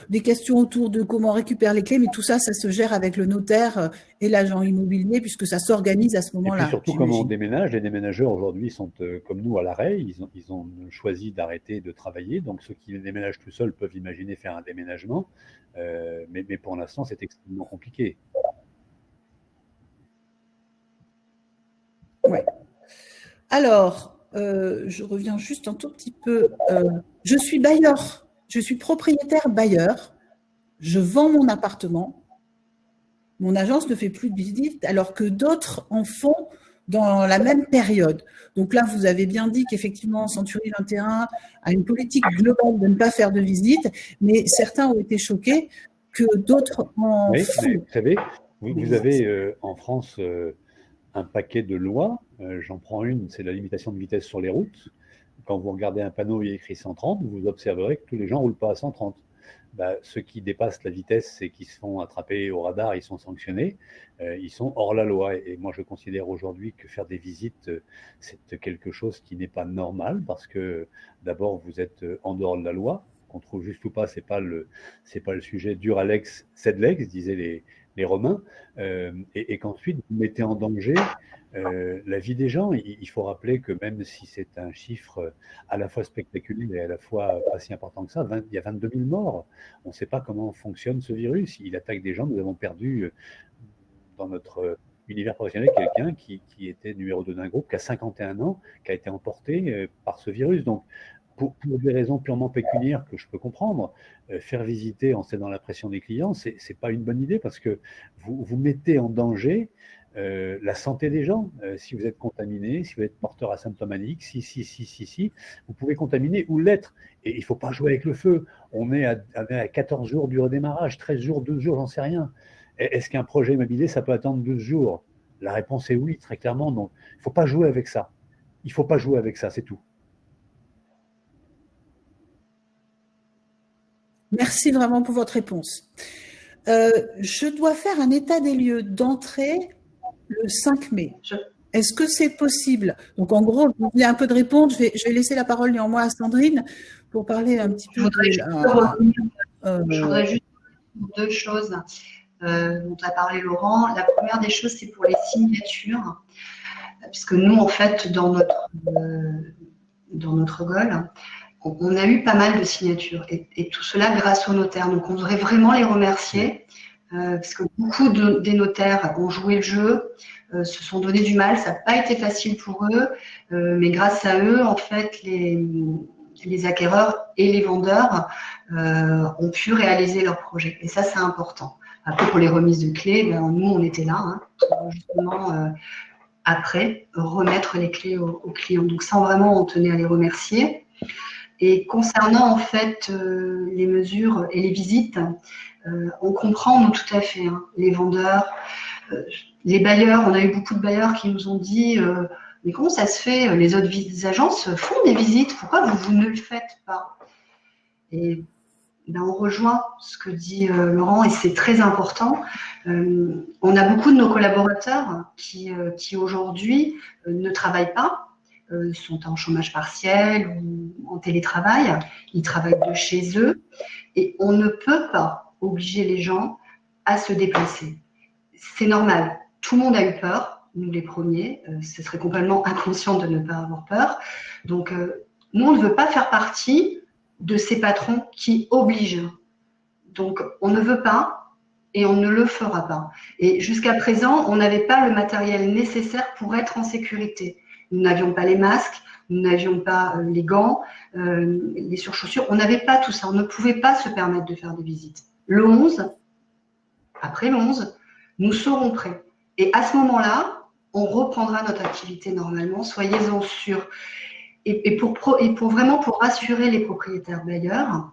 Speaker 1: des questions autour de comment on récupère les clés, mais tout ça, ça se gère avec le notaire et l'agent immobilier, puisque ça s'organise à ce moment-là.
Speaker 3: Et puis surtout, comme on déménage, les déménageurs aujourd'hui sont comme nous à l'arrêt. Ils ont choisi d'arrêter de travailler. Donc, ceux qui déménagent tout seuls peuvent imaginer faire un déménagement. Mais pour l'instant, c'est extrêmement compliqué.
Speaker 1: Oui. Alors, je reviens juste un tout petit peu. Je suis bailleur, je suis propriétaire bailleur, je vends mon appartement, mon agence ne fait plus de visite alors que d'autres en font dans la même période. Donc là, vous avez bien dit qu'effectivement, Century 21 a une politique globale de ne pas faire de visite, mais certains ont été choqués que d'autres en font.
Speaker 3: Oui, vous savez, vous avez en France un paquet de lois. J'en prends une, c'est la limitation de vitesse sur les routes. Quand vous regardez un panneau, il y a écrit 130, vous observerez que tous les gens ne roulent pas à 130. Ceux qui dépassent la vitesse et qui se font attraper au radar, ils sont sanctionnés, ils sont hors la loi. Et moi, je considère aujourd'hui que faire des visites, c'est quelque chose qui n'est pas normal, parce que d'abord, vous êtes en dehors de la loi. Qu'on trouve juste ou pas, c'est pas le sujet. Dura lex sed lex, disaient les Romains, et qu'ensuite vous mettez en danger la vie des gens. Il faut rappeler que même si c'est un chiffre à la fois spectaculaire et à la fois pas si important que ça, il y a 22 000 morts. On ne sait pas comment fonctionne ce virus. Il attaque des gens. Nous avons perdu dans notre univers professionnel quelqu'un qui était numéro 2 d'un groupe, qui a 51 ans, qui a été emporté par ce virus. Donc, pour des raisons purement pécuniaires que je peux comprendre, faire visiter en cédant la pression des clients, c'est pas une bonne idée, parce que vous mettez en danger la santé des gens. Si vous êtes contaminé, si vous êtes porteur asymptomatique, si, vous pouvez contaminer ou l'être. Et il ne faut pas jouer avec le feu. On est à 14 jours du redémarrage, 13 jours, 12 jours, j'en sais rien. Est-ce qu'un projet immobilier, ça peut attendre 12 jours? La réponse est oui, très clairement. Donc, il ne faut pas jouer avec ça. Il ne faut pas jouer avec ça, c'est tout.
Speaker 1: Merci vraiment pour votre réponse. Je dois faire un état des lieux d'entrée le 5 mai. Est-ce que c'est possible? Donc, en gros, vous venez un peu de répondre. Je vais laisser la parole néanmoins à Sandrine pour parler un petit peu
Speaker 2: Je voudrais juste deux choses dont a parlé Laurent. La première des choses, c'est pour les signatures. Puisque nous, en fait, dans notre Gaulle, on a eu pas mal de signatures et tout cela grâce aux notaires. Donc, on voudrait vraiment les remercier parce que beaucoup des notaires ont joué le jeu, se sont donné du mal. Ça n'a pas été facile pour eux, mais grâce à eux, en fait, les acquéreurs et les vendeurs ont pu réaliser leurs projets. Et ça, c'est important. Après, pour les remises de clés, nous, on était là, pour justement après remettre les clés aux clients. Donc ça, vraiment, on tenait à les remercier. Et concernant en fait les mesures et les visites, on comprend nous tout à fait les vendeurs, les bailleurs. On a eu beaucoup de bailleurs qui nous ont dit mais comment ça se fait? Les autres agences font des visites, pourquoi vous ne le faites pas? Et on rejoint ce que dit Laurent et c'est très important. On a beaucoup de nos collaborateurs qui aujourd'hui ne travaillent pas. Sont en chômage partiel ou en télétravail, ils travaillent de chez eux et on ne peut pas obliger les gens à se déplacer. C'est normal. Tout le monde a eu peur, nous les premiers. Ce serait complètement inconscient de ne pas avoir peur. Donc, nous, on ne veut pas faire partie de ces patrons qui obligent. Donc, on ne veut pas et on ne le fera pas. Et jusqu'à présent, on n'avait pas le matériel nécessaire pour être en sécurité. Nous n'avions pas les masques, nous n'avions pas les gants, les surchaussures. On n'avait pas tout ça. On ne pouvait pas se permettre de faire des visites. Le 11, après le 11, nous serons prêts. Et à ce moment-là, on reprendra notre activité normalement. Soyez-en sûrs. Et pour vraiment rassurer les propriétaires bailleurs,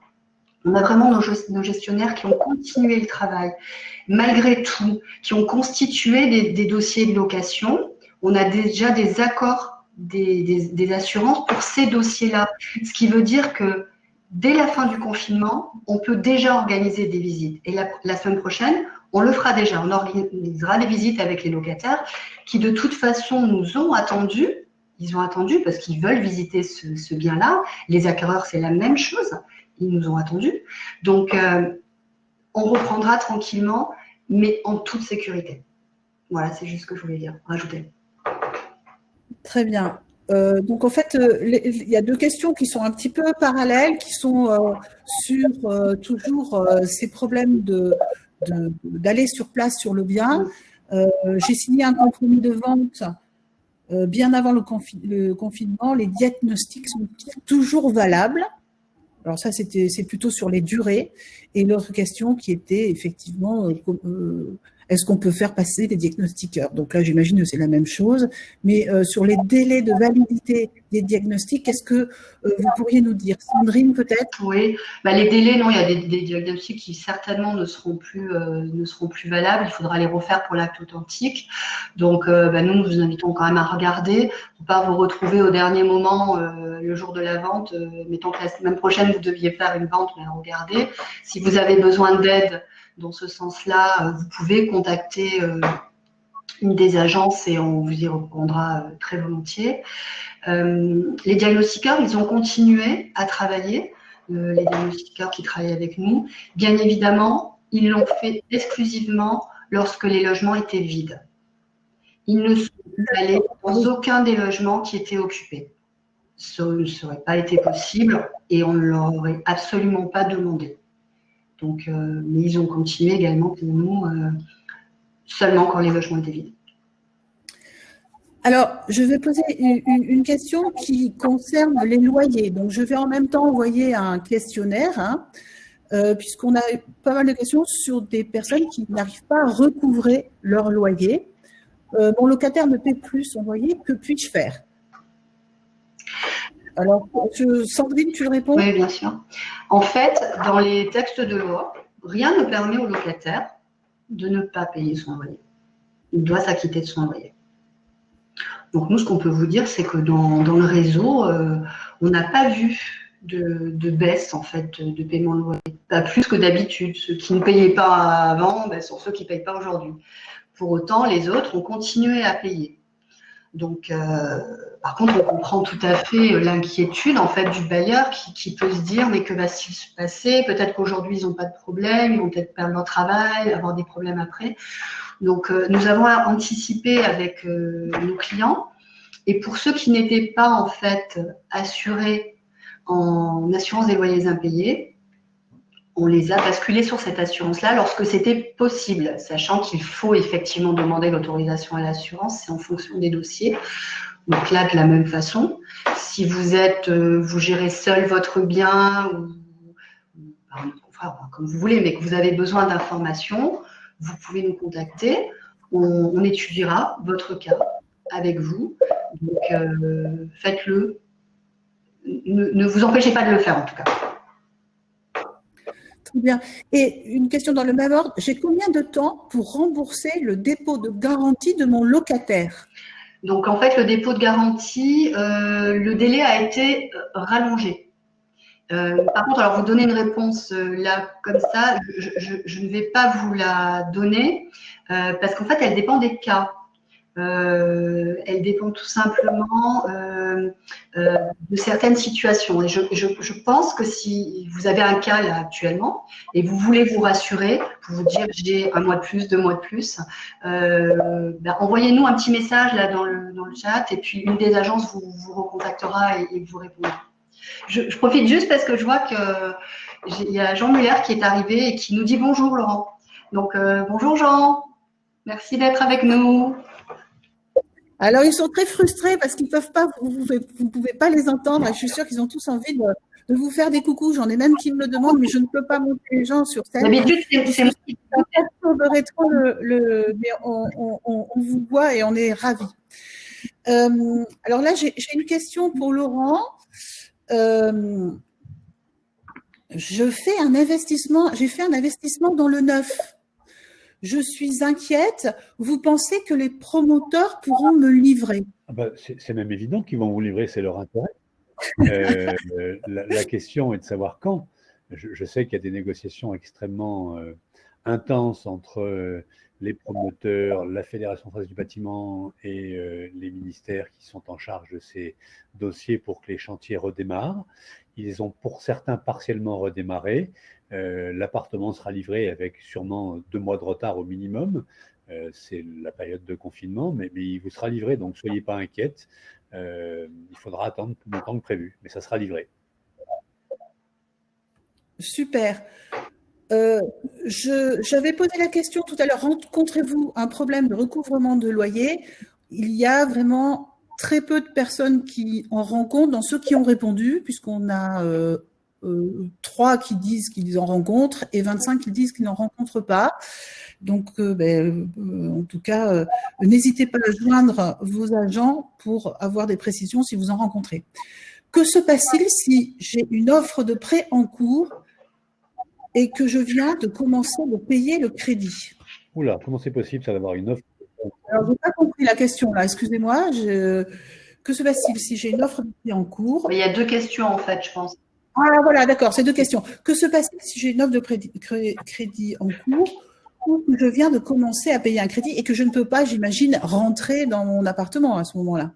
Speaker 2: on a vraiment nos gestionnaires qui ont continué le travail, malgré tout, qui ont constitué des dossiers de location. On a déjà des accords des assurances pour ces dossiers-là. Ce qui veut dire que dès la fin du confinement, on peut déjà organiser des visites. Et la semaine prochaine, on le fera déjà. On organisera des visites avec les locataires qui, de toute façon, nous ont attendus. Ils ont attendu parce qu'ils veulent visiter ce bien-là. Les acquéreurs, c'est la même chose. Ils nous ont attendus. Donc, on reprendra tranquillement, mais en toute sécurité. Voilà, c'est juste ce que je voulais dire, rajouter.
Speaker 1: Très bien. Donc, en fait, il y a deux questions qui sont un petit peu parallèles, qui sont sur toujours ces problèmes d'aller sur place sur le bien. J'ai signé un compromis de vente bien avant le confinement. Les diagnostics sont toujours valables. Alors ça, c'est plutôt sur les durées. Et l'autre question qui était effectivement, est-ce qu'on peut faire passer des diagnostiqueurs? Donc là, j'imagine que c'est la même chose. Mais sur les délais de validité des diagnostics, qu'est-ce que vous pourriez nous dire? Sandrine, peut-être?
Speaker 2: Oui, les délais, non, il y a des diagnostics qui certainement ne seront plus valables. Il faudra les refaire pour l'acte authentique. Donc, nous vous invitons quand même à regarder, pour pas vous retrouver au dernier moment, le jour de la vente. Mettons que la semaine prochaine, vous deviez faire une vente, mais regardez. Si vous avez besoin d'aide dans ce sens-là, vous pouvez contacter une des agences et on vous y répondra très volontiers. Les diagnostiqueurs, ils ont continué à travailler, les diagnostiqueurs qui travaillent avec nous. Bien évidemment, ils l'ont fait exclusivement lorsque les logements étaient vides. Ils ne sont allés dans aucun des logements qui étaient occupés. Ça ne serait pas été possible et on ne leur aurait absolument pas demandé. Donc, mais ils ont continué également pour nous seulement quand les logements étaient vides.
Speaker 1: Alors, je vais poser une question qui concerne les loyers. Donc, je vais en même temps envoyer un questionnaire, puisqu'on a pas mal de questions sur des personnes qui n'arrivent pas à recouvrer leur loyer. Mon locataire ne paie plus son loyer, que puis-je faire? Alors, Sandrine, tu le réponds?
Speaker 2: Oui, bien sûr. En fait, dans les textes de loi, rien ne permet au locataire de ne pas payer son loyer. Il doit s'acquitter de son loyer. Donc, nous, ce qu'on peut vous dire, c'est que dans le réseau, on n'a pas vu de baisse, en fait, de paiement de loyer. Pas plus que d'habitude. Ceux qui ne payaient pas avant sont ceux qui ne payent pas aujourd'hui. Pour autant, les autres ont continué à payer. Donc, par contre, on comprend tout à fait l'inquiétude en fait du bailleur qui peut se dire mais que va-t-il se passer? Peut-être qu'aujourd'hui ils n'ont pas de problème, ils vont peut-être perdre leur travail, avoir des problèmes après. Donc, nous avons anticipé avec nos clients et pour ceux qui n'étaient pas en fait assurés en assurance des loyers impayés, on les a basculés sur cette assurance-là lorsque c'était possible, sachant qu'il faut effectivement demander l'autorisation à l'assurance, c'est en fonction des dossiers. Donc là, de la même façon, si vous gérez seul votre bien ou par notre confrère, comme vous voulez, mais que vous avez besoin d'informations, vous pouvez nous contacter. On étudiera votre cas avec vous. Donc, faites-le. Ne vous empêchez pas de le faire en tout cas.
Speaker 1: Très bien. Et une question dans le même ordre. J'ai combien de temps pour rembourser le dépôt de garantie de mon locataire?
Speaker 2: Donc, en fait, le dépôt de garantie, le délai a été rallongé. Par contre, alors vous donner une réponse là, comme ça, je ne vais pas vous la donner parce qu'en fait, elle dépend des cas. Elle dépend tout simplement de certaines situations. Et je pense que si vous avez un cas là actuellement et vous voulez vous rassurer, pour vous dire j'ai 1 mois de plus, 2 mois de plus, envoyez-nous un petit message là dans le chat et puis une des agences vous recontactera et vous répondra. Je profite juste parce que je vois qu'il y a Jean Muller qui est arrivé et qui nous dit bonjour Laurent. Donc bonjour Jean, merci d'être avec nous.
Speaker 1: Alors, ils sont très frustrés parce qu'ils peuvent pas, vous ne pouvez pas les entendre. Et je suis sûre qu'ils ont tous envie de vous faire des coucous. J'en ai même qui me le demandent, mais je ne peux pas monter les gens sur scène.
Speaker 2: D'habitude, c'est moi qui
Speaker 1: mais on vous voit et on est ravis. Alors là, j'ai une question pour Laurent. J'ai fait un investissement dans le neuf. Je suis inquiète. Vous pensez que les promoteurs pourront me livrer?
Speaker 3: C'est même évident qu'ils vont vous livrer, c'est leur intérêt. La question est de savoir quand. Je sais qu'il y a des négociations extrêmement intenses entre les promoteurs, la Fédération française du bâtiment et les ministères qui sont en charge de ces dossiers pour que les chantiers redémarrent. Ils ont pour certains partiellement redémarré. L'appartement sera livré avec sûrement 2 mois de retard au minimum. C'est la période de confinement, mais il vous sera livré, donc soyez pas inquiètes. Il faudra attendre plus longtemps que prévu, mais ça sera livré.
Speaker 1: Super. J'avais posé la question tout à l'heure, rencontrez-vous un problème de recouvrement de loyer? Il y a vraiment très peu de personnes qui en rencontrent dans ceux qui ont répondu, puisqu'on a 3 qui disent qu'ils en rencontrent et 25 qui disent qu'ils n'en rencontrent pas. Donc, en tout cas, n'hésitez pas à joindre vos agents pour avoir des précisions si vous en rencontrez. Que se passe-t-il si j'ai une offre de prêt en cours et que je viens de commencer de payer le crédit?
Speaker 3: Oula, comment c'est possible ça d'avoir une offre?
Speaker 1: Alors, je n'ai pas compris la question là, excusez-moi. Que se passe-t-il si j'ai une offre de prêt en cours?
Speaker 2: Il y a 2 questions en fait, je pense.
Speaker 1: Ah voilà, d'accord, c'est 2 questions. Que se passe-t-il si j'ai une offre de crédit en cours ou que je viens de commencer à payer un crédit et que je ne peux pas, j'imagine, rentrer dans mon appartement à ce moment-là?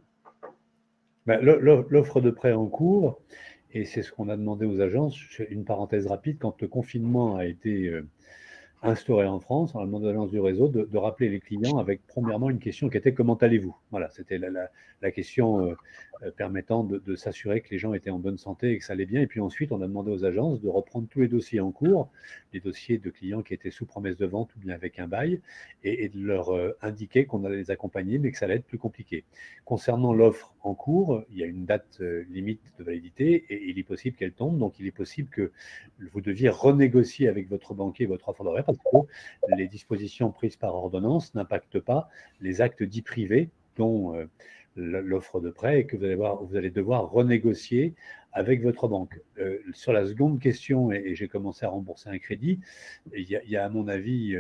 Speaker 3: L'offre de prêt en cours, et c'est ce qu'on a demandé aux agences, une parenthèse rapide, quand le confinement a été instauré en France, on a demandé aux agences du réseau de rappeler les clients avec premièrement une question qui était comment allez-vous? Voilà, c'était la question permettant de s'assurer que les gens étaient en bonne santé et que ça allait bien. Et puis ensuite, on a demandé aux agences de reprendre tous les dossiers en cours, les dossiers de clients qui étaient sous promesse de vente ou bien avec un bail, et de leur indiquer qu'on allait les accompagner, mais que ça allait être plus compliqué. Concernant l'offre en cours, il y a une date limite de validité et il est possible qu'elle tombe. Donc, il est possible que vous deviez renégocier avec votre banquier votre offre de prêt parce que les dispositions prises par ordonnance n'impactent pas les actes dits privés, dont l'offre de prêt, et que vous allez devoir renégocier avec votre banque. Sur la seconde question, et j'ai commencé à rembourser un crédit, il y a à mon avis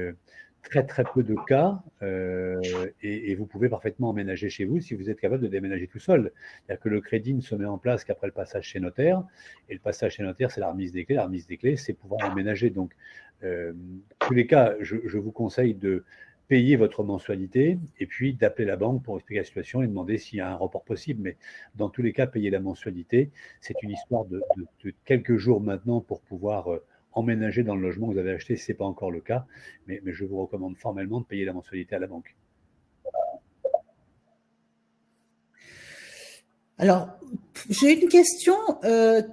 Speaker 3: très très peu de cas et vous pouvez parfaitement emménager chez vous si vous êtes capable de déménager tout seul. C'est-à-dire que le crédit ne se met en place qu'après le passage chez notaire, et le passage chez notaire, c'est la remise des clés. La remise des clés, c'est pouvoir emménager. Donc, dans tous les cas, je vous conseille de payer votre mensualité et puis d'appeler la banque pour expliquer la situation et demander s'il y a un report possible. Mais dans tous les cas, payer la mensualité, c'est une histoire de quelques jours maintenant pour pouvoir emménager dans le logement que vous avez acheté si ce n'est pas encore le cas. Mais je vous recommande formellement de payer la mensualité à la banque.
Speaker 1: Alors, j'ai une question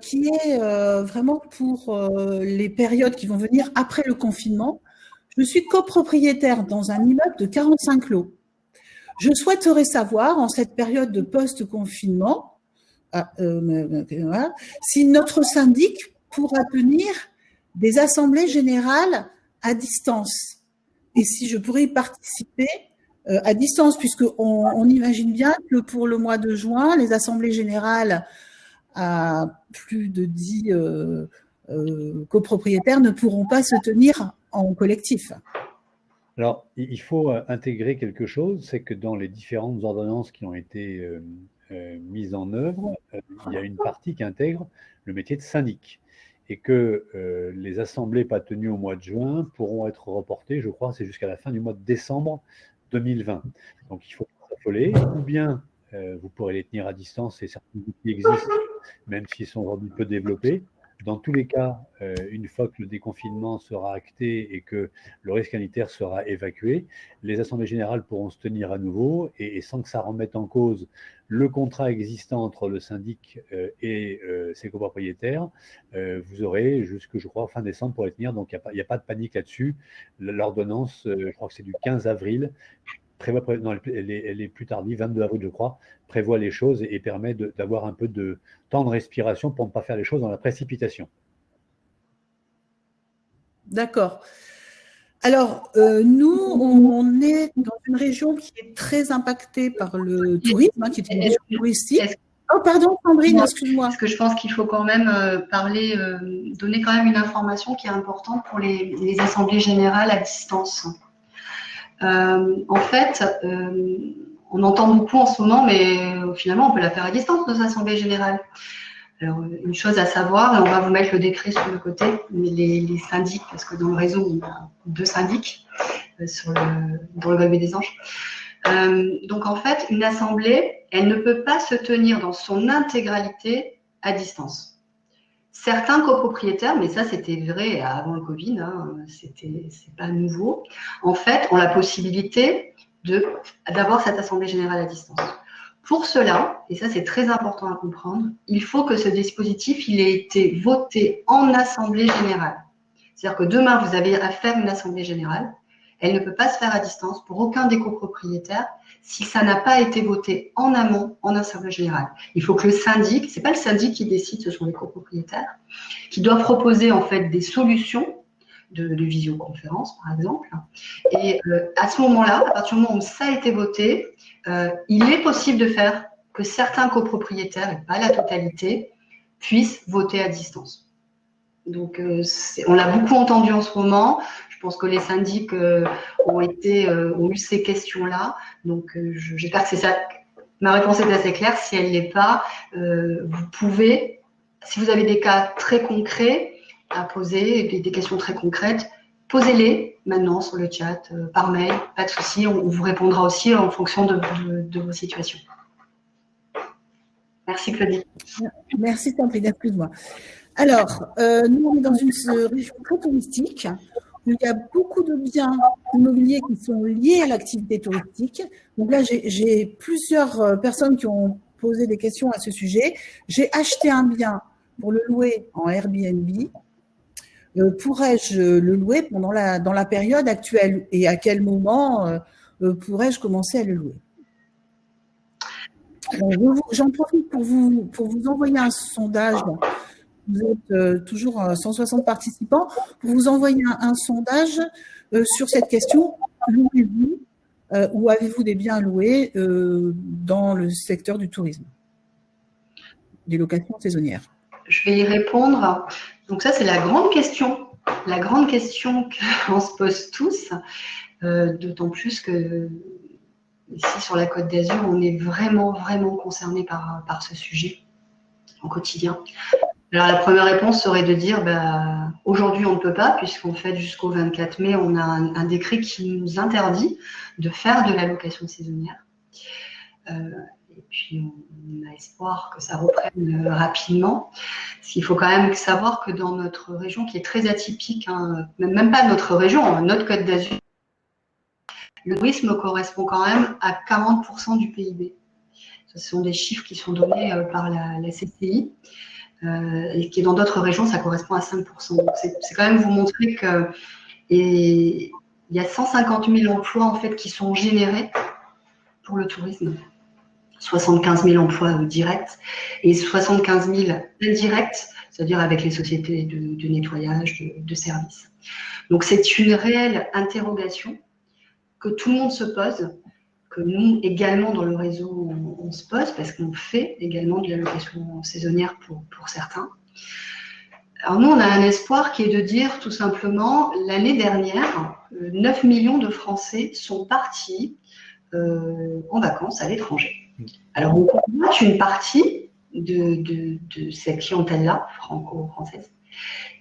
Speaker 1: qui est vraiment pour les périodes qui vont venir après le confinement. Je suis copropriétaire dans un immeuble de 45 lots. Je souhaiterais savoir, en cette période de post-confinement, si notre syndic pourra tenir des assemblées générales à distance et si je pourrais y participer à distance, puisqu'on imagine bien que pour le mois de juin, les assemblées générales à plus de 10 copropriétaires ne pourront pas se tenir en collectif.
Speaker 3: Alors, il faut intégrer quelque chose, c'est que dans les différentes ordonnances qui ont été mises en œuvre, il y a une partie qui intègre le métier de syndic et que les assemblées pas tenues au mois de juin pourront être reportées, je crois, c'est jusqu'à la fin du mois de décembre 2020. Donc, il faut collés, ou bien vous pourrez les tenir à distance, et certains outils existent, même s'ils sont aujourd'hui peu développés. Dans tous les cas, une fois que le déconfinement sera acté et que le risque sanitaire sera évacué, les assemblées générales pourront se tenir à nouveau et sans que ça remette en cause le contrat existant entre le syndic et ses copropriétaires. Vous aurez jusque, je crois, fin décembre pour les tenir, donc il n'y a pas de panique là-dessus. L'ordonnance, je crois que c'est du 15 avril, non, elle est plus tardive, 22 avril, je crois, prévoit les choses et permet d'avoir un peu de temps de respiration pour ne pas faire les choses dans la précipitation.
Speaker 1: D'accord. Alors, nous, on est dans une région qui est très impactée par le tourisme, qui est une région touristique. Oh, pardon, Sandrine, excuse-moi.
Speaker 2: Parce que je pense qu'il faut quand même donner quand même une information qui est importante pour les assemblées générales à distance. En fait, on entend beaucoup en ce moment, mais finalement, on peut la faire à distance, nos assemblées générales. Alors, une chose à savoir, et on va vous mettre le décret sur le côté, mais les syndics, parce que dans le réseau, on a 2 syndics dans le Golfe des Anges. Donc, en fait, une assemblée, elle ne peut pas se tenir dans son intégralité à distance. Certains copropriétaires, mais ça c'était vrai avant le Covid, c'est pas nouveau, en fait, ont la possibilité d'avoir cette assemblée générale à distance. Pour cela, et ça c'est très important à comprendre, il faut que ce dispositif il ait été voté en assemblée générale. C'est-à-dire que demain vous avez à faire une assemblée générale, elle ne peut pas se faire à distance pour aucun des copropriétaires si ça n'a pas été voté en amont en assemblée générale. Il faut que le syndic, c'est pas le syndic qui décide, ce sont les copropriétaires, qui doivent proposer en fait des solutions de visioconférence par exemple. Et à ce moment-là, à partir du moment où ça a été voté, il est possible de faire que certains copropriétaires, et pas la totalité, puissent voter à distance. Donc, on l'a beaucoup entendu en ce moment. Je pense que les syndics ont eu ces questions-là. Donc, j'espère que c'est ça. Ma réponse est assez claire. Si elle ne l'est pas, vous pouvez, si vous avez des cas très concrets à poser, des questions très concrètes, posez-les maintenant sur le chat, par mail, pas de souci. On vous répondra aussi en fonction de vos situations. Merci Claudie.
Speaker 1: Merci Sandrine, excuse-moi. Alors, nous, on est dans une région très touristique où il y a beaucoup de biens immobiliers qui sont liés à l'activité touristique. Donc là, j'ai plusieurs personnes qui ont posé des questions à ce sujet. J'ai acheté un bien pour le louer en Airbnb. Pourrais-je le louer dans la période actuelle et à quel moment pourrais-je commencer à le louer? J'en profite pour vous envoyer un sondage. Vous êtes toujours 160 participants. Pour vous envoyer un sondage sur cette question. Louez-vous ou avez-vous des biens loués dans le secteur du tourisme, des locations saisonnières?
Speaker 2: Je vais y répondre. Donc ça, c'est la grande question qu'on se pose tous, d'autant plus que ici sur la Côte d'Azur, on est vraiment, vraiment concerné par ce sujet au quotidien. Alors la première réponse serait de dire aujourd'hui on ne peut pas, puisqu'en fait jusqu'au 24 mai, on a un décret qui nous interdit de faire de la location saisonnière. Et puis, on a espoir que ça reprenne rapidement. Il faut quand même savoir que dans notre région, qui est très atypique, même pas notre région, notre Côte d'Azur, le tourisme correspond quand même à 40% du PIB. Ce sont des chiffres qui sont donnés par la CCI. Et qui dans d'autres régions, ça correspond à 5%. Donc, c'est quand même vous montrer que il y a 150 000 emplois en fait qui sont générés pour le tourisme. 75 000 emplois directs et 75 000 indirects, c'est-à-dire avec les sociétés de nettoyage, de services. Donc, c'est une réelle interrogation que tout le monde se pose, que nous, également, dans le réseau, on se pose, parce qu'on fait également de la location saisonnière pour certains. Alors, nous, on a un espoir qui est de dire, tout simplement, l'année dernière, 9 millions de Français sont partis en vacances à l'étranger. Alors, on compte une partie de cette clientèle-là, franco-française.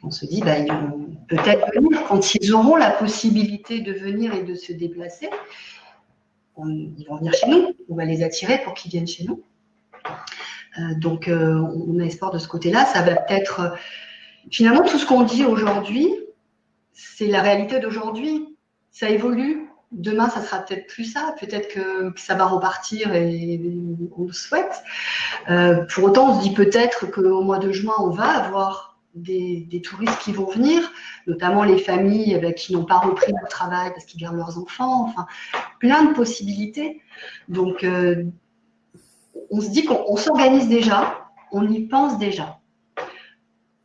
Speaker 2: On se dit, ils vont peut-être venir quand ils auront la possibilité de venir et de se déplacer. ils vont venir chez nous. On va les attirer pour qu'ils viennent chez nous. Donc, on a espoir de ce côté-là. Ça va peut-être… finalement, tout ce qu'on dit aujourd'hui, c'est la réalité d'aujourd'hui. Ça évolue. Demain, ça sera peut-être plus ça. Peut-être que ça va repartir et on le souhaite. Pour autant, on se dit peut-être qu'au mois de juin, on va avoir des touristes qui vont venir, notamment les familles qui n'ont pas repris leur travail parce qu'ils gardent leurs enfants. Enfin, plein de possibilités. Donc, on se dit qu'on s'organise déjà, on y pense déjà.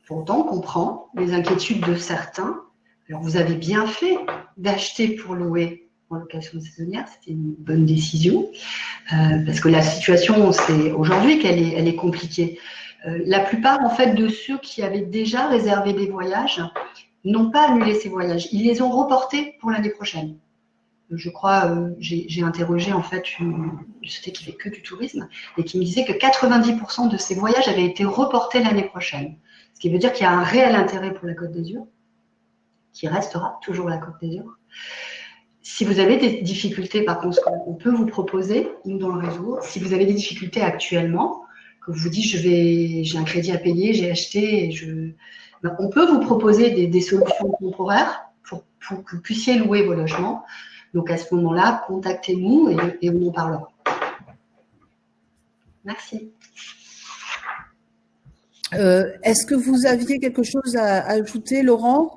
Speaker 2: Pour autant, on comprend les inquiétudes de certains. Alors, vous avez bien fait d'acheter pour louer en location saisonnière, c'était une bonne décision, parce que la situation, c'est aujourd'hui qu'elle est compliquée. La plupart, en fait, de ceux qui avaient déjà réservé des voyages n'ont pas annulé ces voyages. Ils les ont reportés pour l'année prochaine. Je crois, j'ai interrogé en fait une société qui fait que du tourisme et qui me disait que 90% de ces voyages avaient été reportés l'année prochaine. Ce qui veut dire qu'il y a un réel intérêt pour la Côte d'Azur, qui restera toujours la Côte d'Azur. Si vous avez des difficultés, par contre, on peut vous proposer, nous dans le réseau, si vous avez des difficultés actuellement, que vous vous dites j'ai un crédit à payer, j'ai acheté, on peut vous proposer des solutions temporaires pour que vous puissiez louer vos logements. Donc, à ce moment-là, contactez-nous et on en parlera. Merci.
Speaker 1: Est-ce que vous aviez quelque chose à ajouter, Laurent,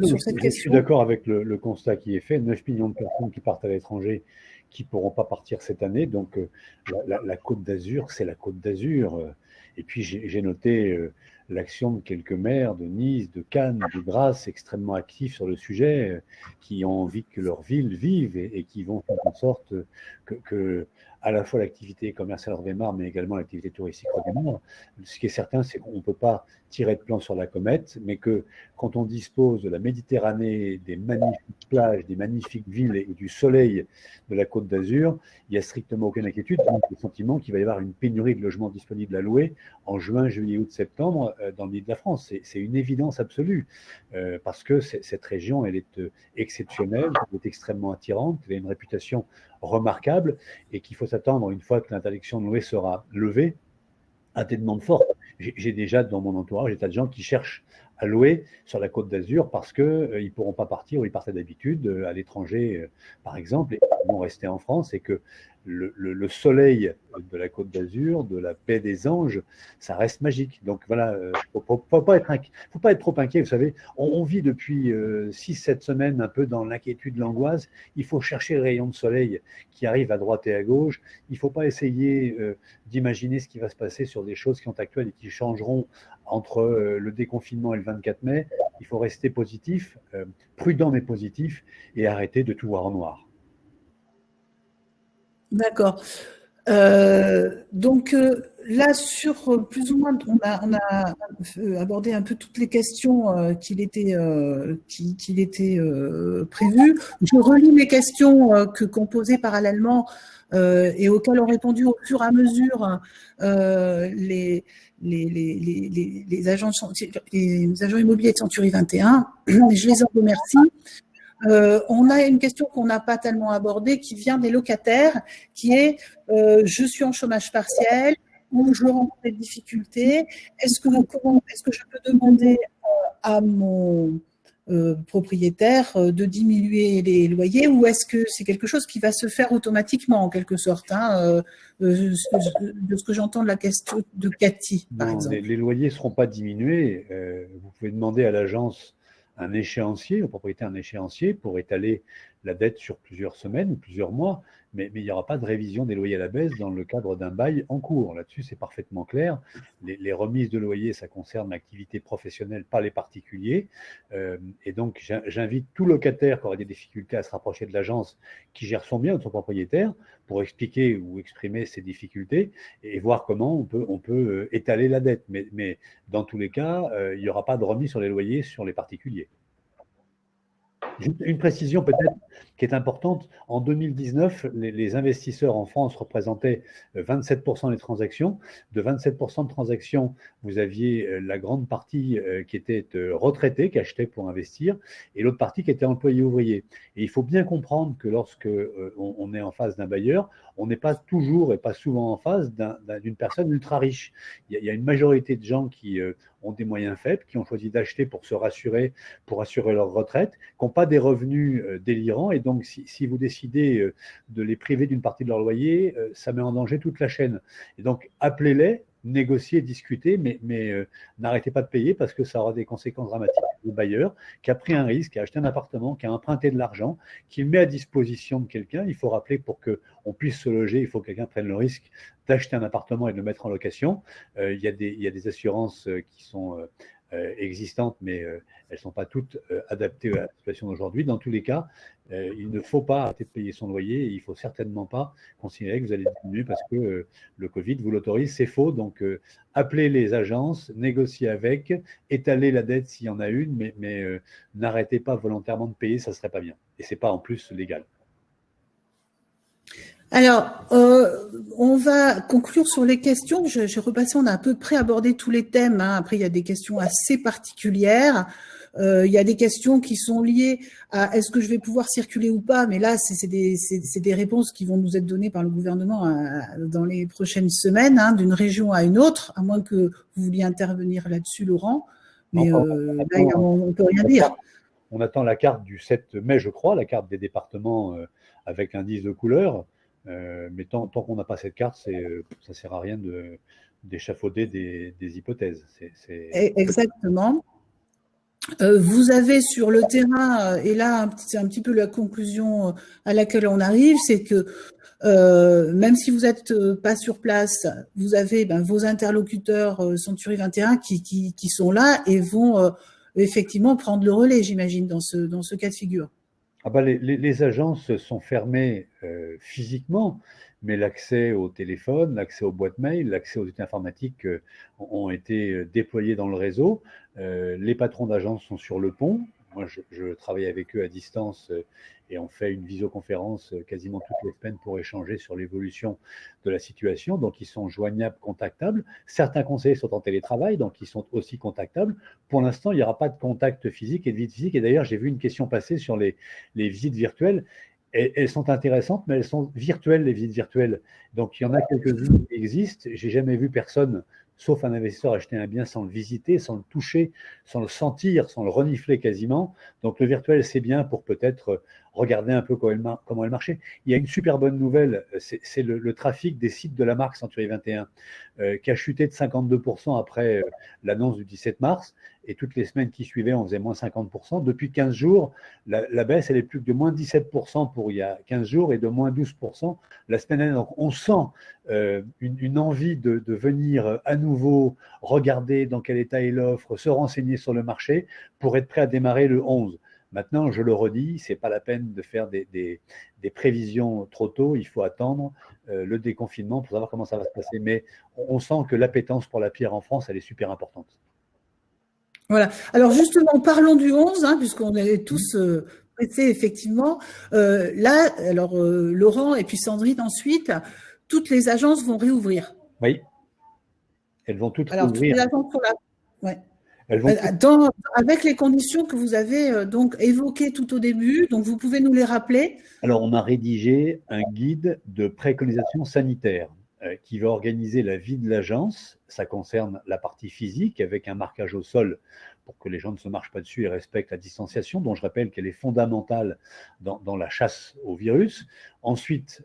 Speaker 1: sur cette question ?
Speaker 3: Je suis d'accord avec le constat qui est fait. 9 millions de personnes qui partent à l'étranger qui ne pourront pas partir cette année. Donc, la Côte d'Azur, c'est la Côte d'Azur. Et puis, j'ai noté l'action de quelques maires de Nice, de Cannes, de Grasse, extrêmement actifs sur le sujet, qui ont envie que leur ville vive et qui vont faire en sorte que à la fois l'activité commerciale redémarre, mais également l'activité touristique redémarre. Ce qui est certain, c'est qu'on ne peut pas tirer de plan sur la comète, mais que quand on dispose de la Méditerranée, des magnifiques plages, des magnifiques villes et du soleil de la Côte d'Azur, il n'y a strictement aucune inquiétude. Donc, le sentiment qu'il va y avoir une pénurie de logements disponibles à louer en juin, juillet, août, septembre dans le Île-de-France. C'est une évidence absolue parce que cette région, elle est exceptionnelle, elle est extrêmement attirante, elle a une réputation remarquable et qu'il faut s'attendre, une fois que l'interdiction de louer sera levée, à des demandes fortes. J'ai déjà dans mon entourage des tas de gens qui cherchent à louer sur la Côte d'Azur parce qu'ils ne pourront pas partir où ils partaient d'habitude, à l'étranger par exemple, et ils vont rester en France et que le soleil de la Côte d'Azur, de la baie des Anges, ça reste magique. Donc voilà, faut pas être trop inquiet. Vous savez, on vit depuis 6-7 semaines un peu dans l'inquiétude, l'angoisse. Il faut chercher le rayon de soleil qui arrive à droite et à gauche. Il ne faut pas essayer d'imaginer ce qui va se passer sur des choses qui sont actuelles et qui changeront entre le déconfinement et le 24 mai. Il faut rester positif, prudent mais positif, et arrêter de tout voir en noir.
Speaker 1: D'accord. Donc là, sur plus ou moins, on a abordé un peu toutes les questions qu'il était prévues. Je relis les questions qu'on posait parallèlement et auxquelles ont répondu au fur et à mesure les agents immobiliers de Century 21. Je les en remercie. On a une question qu'on n'a pas tellement abordée qui vient des locataires, qui est je suis en chômage partiel ou je rencontre des difficultés. Est-ce que je peux demander à mon propriétaire de diminuer les loyers ou est-ce que c'est quelque chose qui va se faire automatiquement en quelque sorte de ce que j'entends de la question de Cathy, par exemple.
Speaker 3: Les loyers ne seront pas diminués. Vous pouvez demander à l'agence un échéancier, au propriétaire un échéancier pour étaler la dette sur plusieurs semaines, plusieurs mois, mais il n'y aura pas de révision des loyers à la baisse dans le cadre d'un bail en cours. Là-dessus, c'est parfaitement clair. Les remises de loyers, ça concerne l'activité professionnelle, pas les particuliers. Et donc, j'invite tout locataire qui aurait des difficultés à se rapprocher de l'agence qui gère son bien, de son propriétaire, pour expliquer ou exprimer ses difficultés et voir comment on peut étaler la dette. Mais dans tous les cas, il n'y aura pas de remise sur les loyers sur les particuliers. Une précision peut-être qui est importante. En 2019, les investisseurs en France représentaient 27% des transactions. De 27% de transactions, vous aviez la grande partie qui était retraitée, qui achetait pour investir, et l'autre partie qui était employée ouvrier. Et il faut bien comprendre que lorsque on est en face d'un bailleur, on n'est pas toujours et pas souvent en face d'une personne ultra riche. Il y a une majorité de gens qui ont des moyens faibles, qui ont choisi d'acheter pour se rassurer, pour assurer leur retraite, qui n'ont pas des revenus délirants. Et donc, si vous décidez de les priver d'une partie de leur loyer, ça met en danger toute la chaîne. Et donc, appelez-les, négocier, discuter, mais n'arrêtez pas de payer parce que ça aura des conséquences dramatiques. Le bailleur qui a pris un risque, qui a acheté un appartement, qui a emprunté de l'argent, qui le met à disposition de quelqu'un, il faut rappeler pour qu'on puisse se loger, il faut que quelqu'un prenne le risque d'acheter un appartement et de le mettre en location. Il y a des assurances qui sont existantes, mais elles ne sont pas toutes adaptées à la situation d'aujourd'hui. Dans tous les cas, il ne faut pas arrêter de payer son loyer et il ne faut certainement pas considérer que vous allez diminuer parce que le Covid vous l'autorise. C'est faux. Donc, appelez les agences, négociez avec, étalez la dette s'il y en a une, mais n'arrêtez pas volontairement de payer, ça ne serait pas bien. Et ce n'est pas en plus légal.
Speaker 1: Alors, on va conclure sur les questions. J'ai repassé, on a à peu près abordé tous les thèmes. Hein. Après, il y a des questions assez particulières. Il y a des questions qui sont liées à est-ce que je vais pouvoir circuler ou pas, mais là, c'est des réponses qui vont nous être données par le gouvernement dans les prochaines semaines, hein, d'une région à une autre, à moins que vous vouliez intervenir là-dessus, Laurent. Mais là, on ne peut rien dire.
Speaker 3: On attend la carte du 7 mai, je crois, la carte des départements avec indice de couleur. Mais tant qu'on n'a pas cette carte, ça ne sert à rien d'échafauder des hypothèses.
Speaker 1: Exactement. Vous avez sur le terrain, et là c'est un petit peu la conclusion à laquelle on arrive, c'est que même si vous n'êtes pas sur place, vous avez vos interlocuteurs Century 21 qui sont là et vont effectivement prendre le relais, j'imagine, dans ce cas de figure.
Speaker 3: Les agences sont fermées physiquement, mais l'accès au téléphone, l'accès aux boîtes mail, l'accès aux outils informatiques ont été déployés dans le réseau. Les patrons d'agences sont sur le pont. Moi, je travaille avec eux à distance et on fait une visioconférence quasiment toutes les semaines pour échanger sur l'évolution de la situation. Donc, ils sont joignables, contactables. Certains conseillers sont en télétravail, donc ils sont aussi contactables. Pour l'instant, il n'y aura pas de contact physique et de visite physique. Et d'ailleurs, j'ai vu une question passer sur les visites virtuelles. Elles sont intéressantes, mais elles sont virtuelles, les visites virtuelles. Donc, il y en a quelques-unes qui existent. J'ai jamais vu personne, sauf un investisseur, acheter un bien sans le visiter, sans le toucher, sans le sentir, sans le renifler quasiment. Donc, le virtuel, c'est bien pour peut-être regarder un peu comment elle marchait. Il y a une super bonne nouvelle, c'est le trafic des sites de la marque Century 21 qui a chuté de 52% après l'annonce du 17 mars. Et toutes les semaines qui suivaient, on faisait moins 50%. Depuis 15 jours, la baisse, elle est plus que de moins 17% pour il y a 15 jours et de moins 12% la semaine dernière. Donc, on sent une envie de venir à nouveau regarder dans quel état est l'offre, se renseigner sur le marché pour être prêt à démarrer le 11. Maintenant, je le redis, ce n'est pas la peine de faire des prévisions trop tôt. Il faut attendre le déconfinement pour savoir comment ça va se passer. Mais on sent que l'appétence pour la pierre en France, elle est super importante.
Speaker 1: Voilà. Alors justement, parlons du 11, hein, puisqu'on est tous pressés, effectivement. Là, alors Laurent et puis Sandrine ensuite, toutes les agences vont réouvrir.
Speaker 3: Oui. Elles vont toutes
Speaker 1: réouvrir. Toutes les agences sont là. Ouais.
Speaker 3: Elles vont
Speaker 1: avec les conditions que vous avez donc évoquées tout au début, donc vous pouvez nous les rappeler.
Speaker 3: Alors, on a rédigé un guide de préconisation sanitaire qui va organiser la vie de l'agence. Ça concerne la partie physique avec un marquage au sol pour que les gens ne se marchent pas dessus et respectent la distanciation, dont je rappelle qu'elle est fondamentale dans la chasse au virus. Ensuite,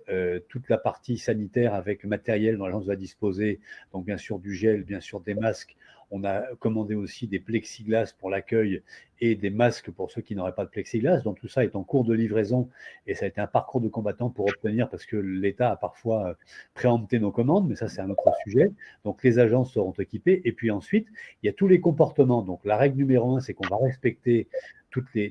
Speaker 3: toute la partie sanitaire avec le matériel dont l'agence va disposer, donc bien sûr du gel, bien sûr des masques. On a commandé aussi des plexiglas pour l'accueil et des masques pour ceux qui n'auraient pas de plexiglas. Donc tout ça est en cours de livraison et ça a été un parcours de combattant pour obtenir parce que l'État a parfois préempté nos commandes, mais ça c'est un autre sujet. Donc les agences seront équipées et puis ensuite il y a tous les comportements. Donc la règle numéro 1, c'est qu'on va respecter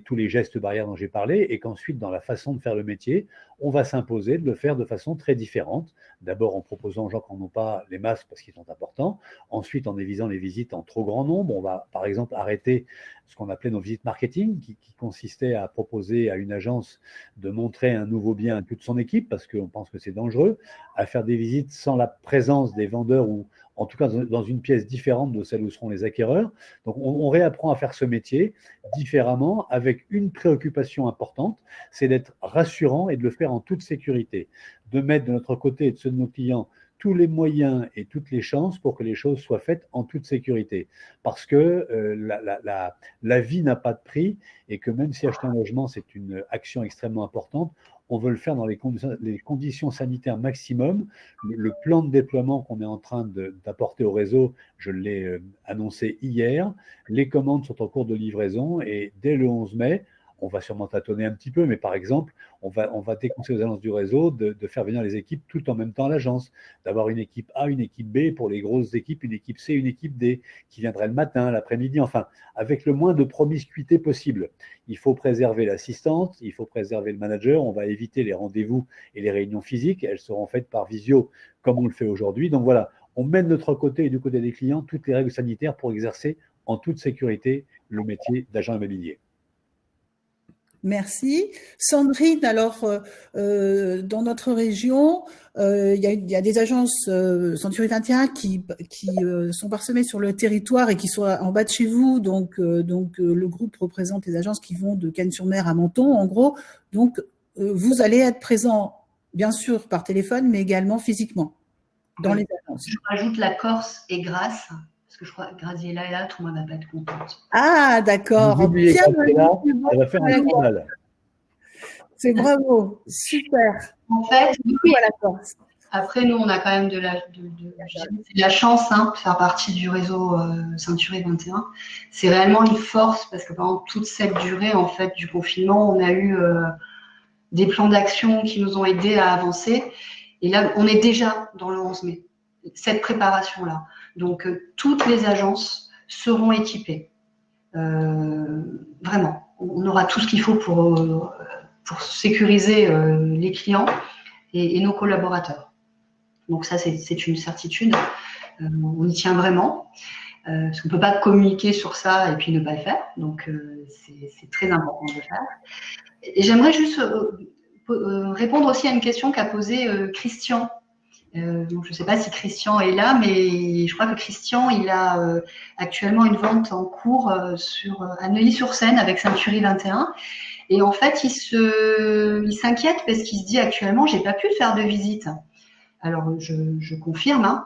Speaker 3: tous les gestes barrières dont j'ai parlé et qu'ensuite, dans la façon de faire le métier, on va s'imposer de le faire de façon très différente. D'abord en proposant aux gens qui n'en ont pas les masques parce qu'ils sont importants. Ensuite, en évitant les visites en trop grand nombre. On va, par exemple, arrêter ce qu'on appelait nos visites marketing qui consistaient à proposer à une agence de montrer un nouveau bien à toute son équipe parce qu'on pense que c'est dangereux, à faire des visites sans la présence des vendeurs ou en tout cas dans une pièce différente de celle où seront les acquéreurs. Donc on réapprend à faire ce métier différemment avec une préoccupation importante, c'est d'être rassurant et de le faire en toute sécurité, de mettre de notre côté et de ceux de nos clients tous les moyens et toutes les chances pour que les choses soient faites en toute sécurité. Parce que la vie n'a pas de prix et que même si acheter un logement, c'est une action extrêmement importante, on veut le faire dans les conditions sanitaires maximum. Le plan de déploiement qu'on est en train d'apporter au réseau, je l'ai annoncé hier. Les commandes sont en cours de livraison et dès le 11 mai, on va sûrement tâtonner un petit peu, mais par exemple, on va déconseiller aux agences du réseau de faire venir les équipes tout en même temps à l'agence, d'avoir une équipe A, une équipe B, pour les grosses équipes, une équipe C, une équipe D, qui viendrait le matin, l'après-midi, enfin, avec le moins de promiscuité possible. Il faut préserver l'assistante, il faut préserver le manager, on va éviter les rendez-vous et les réunions physiques, elles seront faites par visio comme on le fait aujourd'hui. Donc voilà, on met de notre côté et du côté des clients toutes les règles sanitaires pour exercer en toute sécurité le métier d'agent immobilier.
Speaker 1: Merci. Sandrine, alors, dans notre région, il y a des agences Century 21 qui sont parsemées sur le territoire et qui sont en bas de chez vous. Donc, le groupe représente les agences qui vont de Cannes-sur-Mer à Menton, en gros. Donc, vous allez être présent, bien sûr, par téléphone, mais également physiquement dans les agences.
Speaker 2: Je rajoute la Corse et Grasse. Parce que je crois que Graziella est là, tout le monde va pas être contente.
Speaker 1: Ah, d'accord.
Speaker 3: N'oubliez pas qu'elle est là, elle va faire un scandale.
Speaker 1: C'est bravo, super.
Speaker 2: En fait,
Speaker 1: après,
Speaker 2: nous, on a quand même de la chance de faire partie du réseau Century 21. C'est réellement une force parce que pendant toute cette durée en fait, du confinement, on a eu des plans d'action qui nous ont aidés à avancer. Et là, on est déjà dans le 11 mai, cette préparation-là. Donc, toutes les agences seront équipées. Vraiment, on aura tout ce qu'il faut pour sécuriser les clients et nos collaborateurs. Donc ça, c'est une certitude. On y tient vraiment. Parce qu'on ne peut pas communiquer sur ça et puis ne pas le faire. Donc, c'est très important de le faire. Et j'aimerais juste répondre aussi à une question qu'a posée Christian. Donc je ne sais pas si Christian est là, mais je crois que Christian, il a actuellement une vente en cours à Neuilly-sur-Seine avec Century 21. Et en fait, il s'inquiète parce qu'il se dit actuellement, j'ai pas pu faire de visite. Alors, je confirme,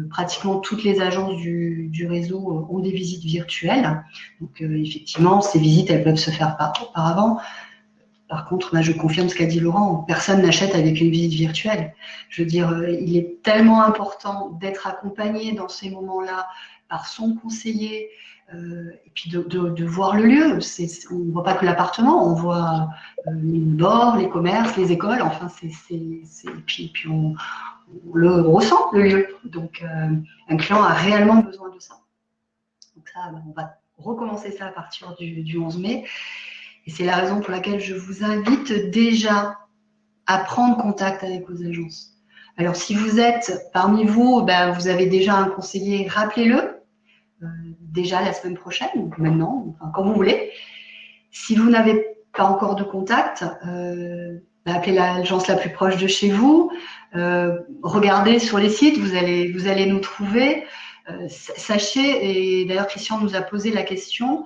Speaker 2: pratiquement toutes les agences du réseau ont des visites virtuelles. Donc, effectivement, ces visites, elles peuvent se faire auparavant. Par contre, je confirme ce qu'a dit Laurent, personne n'achète avec une visite virtuelle. Je veux dire, il est tellement important d'être accompagné dans ces moments-là par son conseiller et puis de voir le lieu. On ne voit pas que l'appartement, on voit les bords, les commerces, les écoles, enfin, puis on le ressent, le lieu. Donc, un client a réellement besoin de ça. Donc ça, on va recommencer ça à partir du 11 mai. Et c'est la raison pour laquelle je vous invite déjà à prendre contact avec vos agences. Alors, si vous êtes parmi vous, vous avez déjà un conseiller, rappelez-le déjà la semaine prochaine, ou maintenant, enfin, quand vous voulez. Si vous n'avez pas encore de contact, appelez l'agence la plus proche de chez vous. Regardez sur les sites, vous allez nous trouver. Sachez, et d'ailleurs Christian nous a posé la question,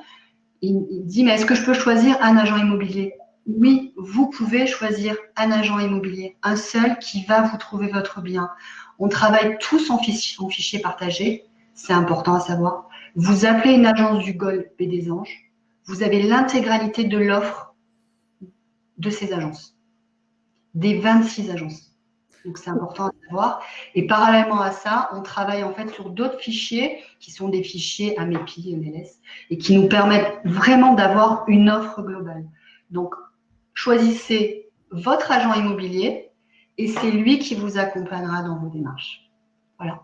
Speaker 2: il dit, mais est-ce que je peux choisir un agent immobilier? Oui, vous pouvez choisir un agent immobilier, un seul qui va vous trouver votre bien. On travaille tous en fichier partagé, c'est important à savoir. Vous appelez une agence du Golfe et des Anges, vous avez l'intégralité de l'offre de ces agences, des 26 agences. Donc, c'est important à savoir. Et parallèlement à ça, on travaille en fait sur d'autres fichiers qui sont des fichiers AMEPI, MLS, et qui nous permettent vraiment d'avoir une offre globale. Donc, choisissez votre agent immobilier et c'est lui qui vous accompagnera dans vos démarches. Voilà.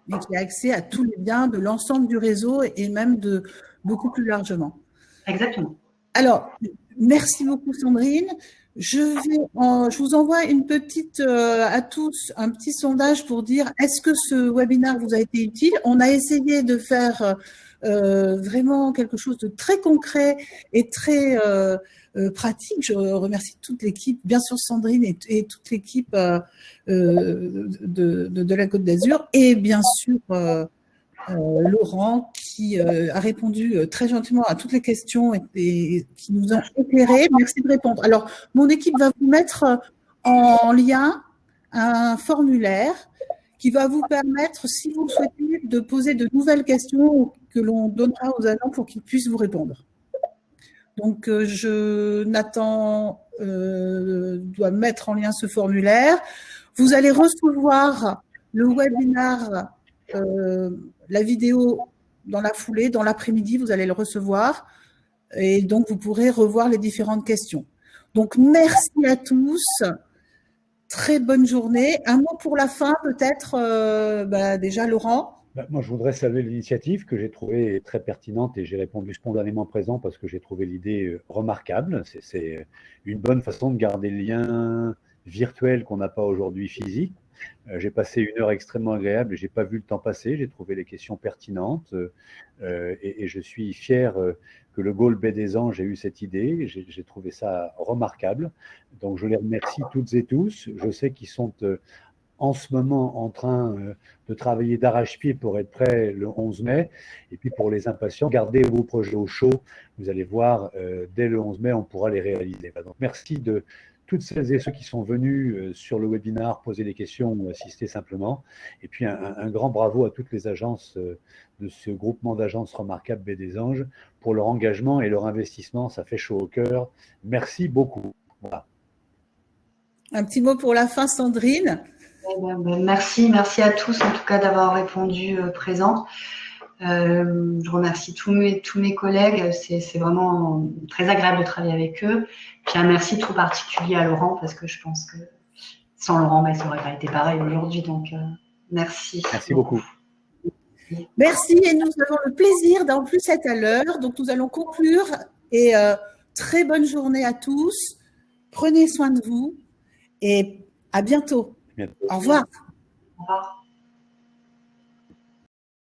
Speaker 1: Et qui a accès à tous les biens de l'ensemble du réseau et même de beaucoup plus largement.
Speaker 2: Exactement.
Speaker 1: Alors, merci beaucoup Sandrine. Je vous envoie une petite à tous un petit sondage pour dire est-ce que ce webinaire vous a été utile. On a essayé de faire vraiment quelque chose de très concret et très pratique. Je remercie toute l'équipe, bien sûr Sandrine et toute l'équipe de la Côte d'Azur, et bien sûr Laurent qui a répondu très gentiment à toutes les questions et qui nous a éclairés. Merci de répondre. Alors, mon équipe va vous mettre en lien un formulaire qui va vous permettre, si vous le souhaitez, de poser de nouvelles questions que l'on donnera aux agents pour qu'ils puissent vous répondre. Donc, Nathan doit mettre en lien ce formulaire. Vous allez recevoir le webinaire, la vidéo dans la foulée, dans l'après-midi, vous allez le recevoir. Et donc, vous pourrez revoir les différentes questions. Donc, merci à tous. Très bonne journée. Un mot pour la fin, peut-être, déjà, Laurent.
Speaker 3: Moi, je voudrais saluer l'initiative que j'ai trouvée très pertinente et j'ai répondu spontanément présent parce que j'ai trouvé l'idée remarquable. C'est une bonne façon de garder le lien virtuel qu'on n'a pas aujourd'hui physique. J'ai passé une heure extrêmement agréable et j'ai pas vu le temps passer. J'ai trouvé les questions pertinentes et je suis fier que le Gaulle Baie des Anges ait eu cette idée. J'ai trouvé ça remarquable. Donc, je les remercie toutes et tous. Je sais qu'ils sont en ce moment en train de travailler d'arrache-pied pour être prêts le 11 mai. Et puis, pour les impatients, gardez vos projets au chaud. Vous allez voir, dès le 11 mai, on pourra les réaliser. Donc, merci de toutes celles et ceux qui sont venus sur le webinaire poser des questions ou assister simplement. Et puis, un grand bravo à toutes les agences de ce groupement d'agences remarquables Baie des Anges pour leur engagement et leur investissement. Ça fait chaud au cœur. Merci beaucoup. Voilà.
Speaker 1: Un petit mot pour la fin, Sandrine.
Speaker 2: Merci à tous en tout cas d'avoir répondu présent. Je remercie tous mes collègues, c'est vraiment très agréable de travailler avec eux. Puis un merci tout particulier à Laurent parce que je pense que sans Laurent, ça n'aurait pas été pareil aujourd'hui. Donc merci.
Speaker 3: Merci beaucoup.
Speaker 1: Merci et nous avons le plaisir d'en plus être à l'heure. Donc nous allons conclure et très bonne journée à tous. Prenez soin de vous et à bientôt. Au revoir.
Speaker 2: Au revoir.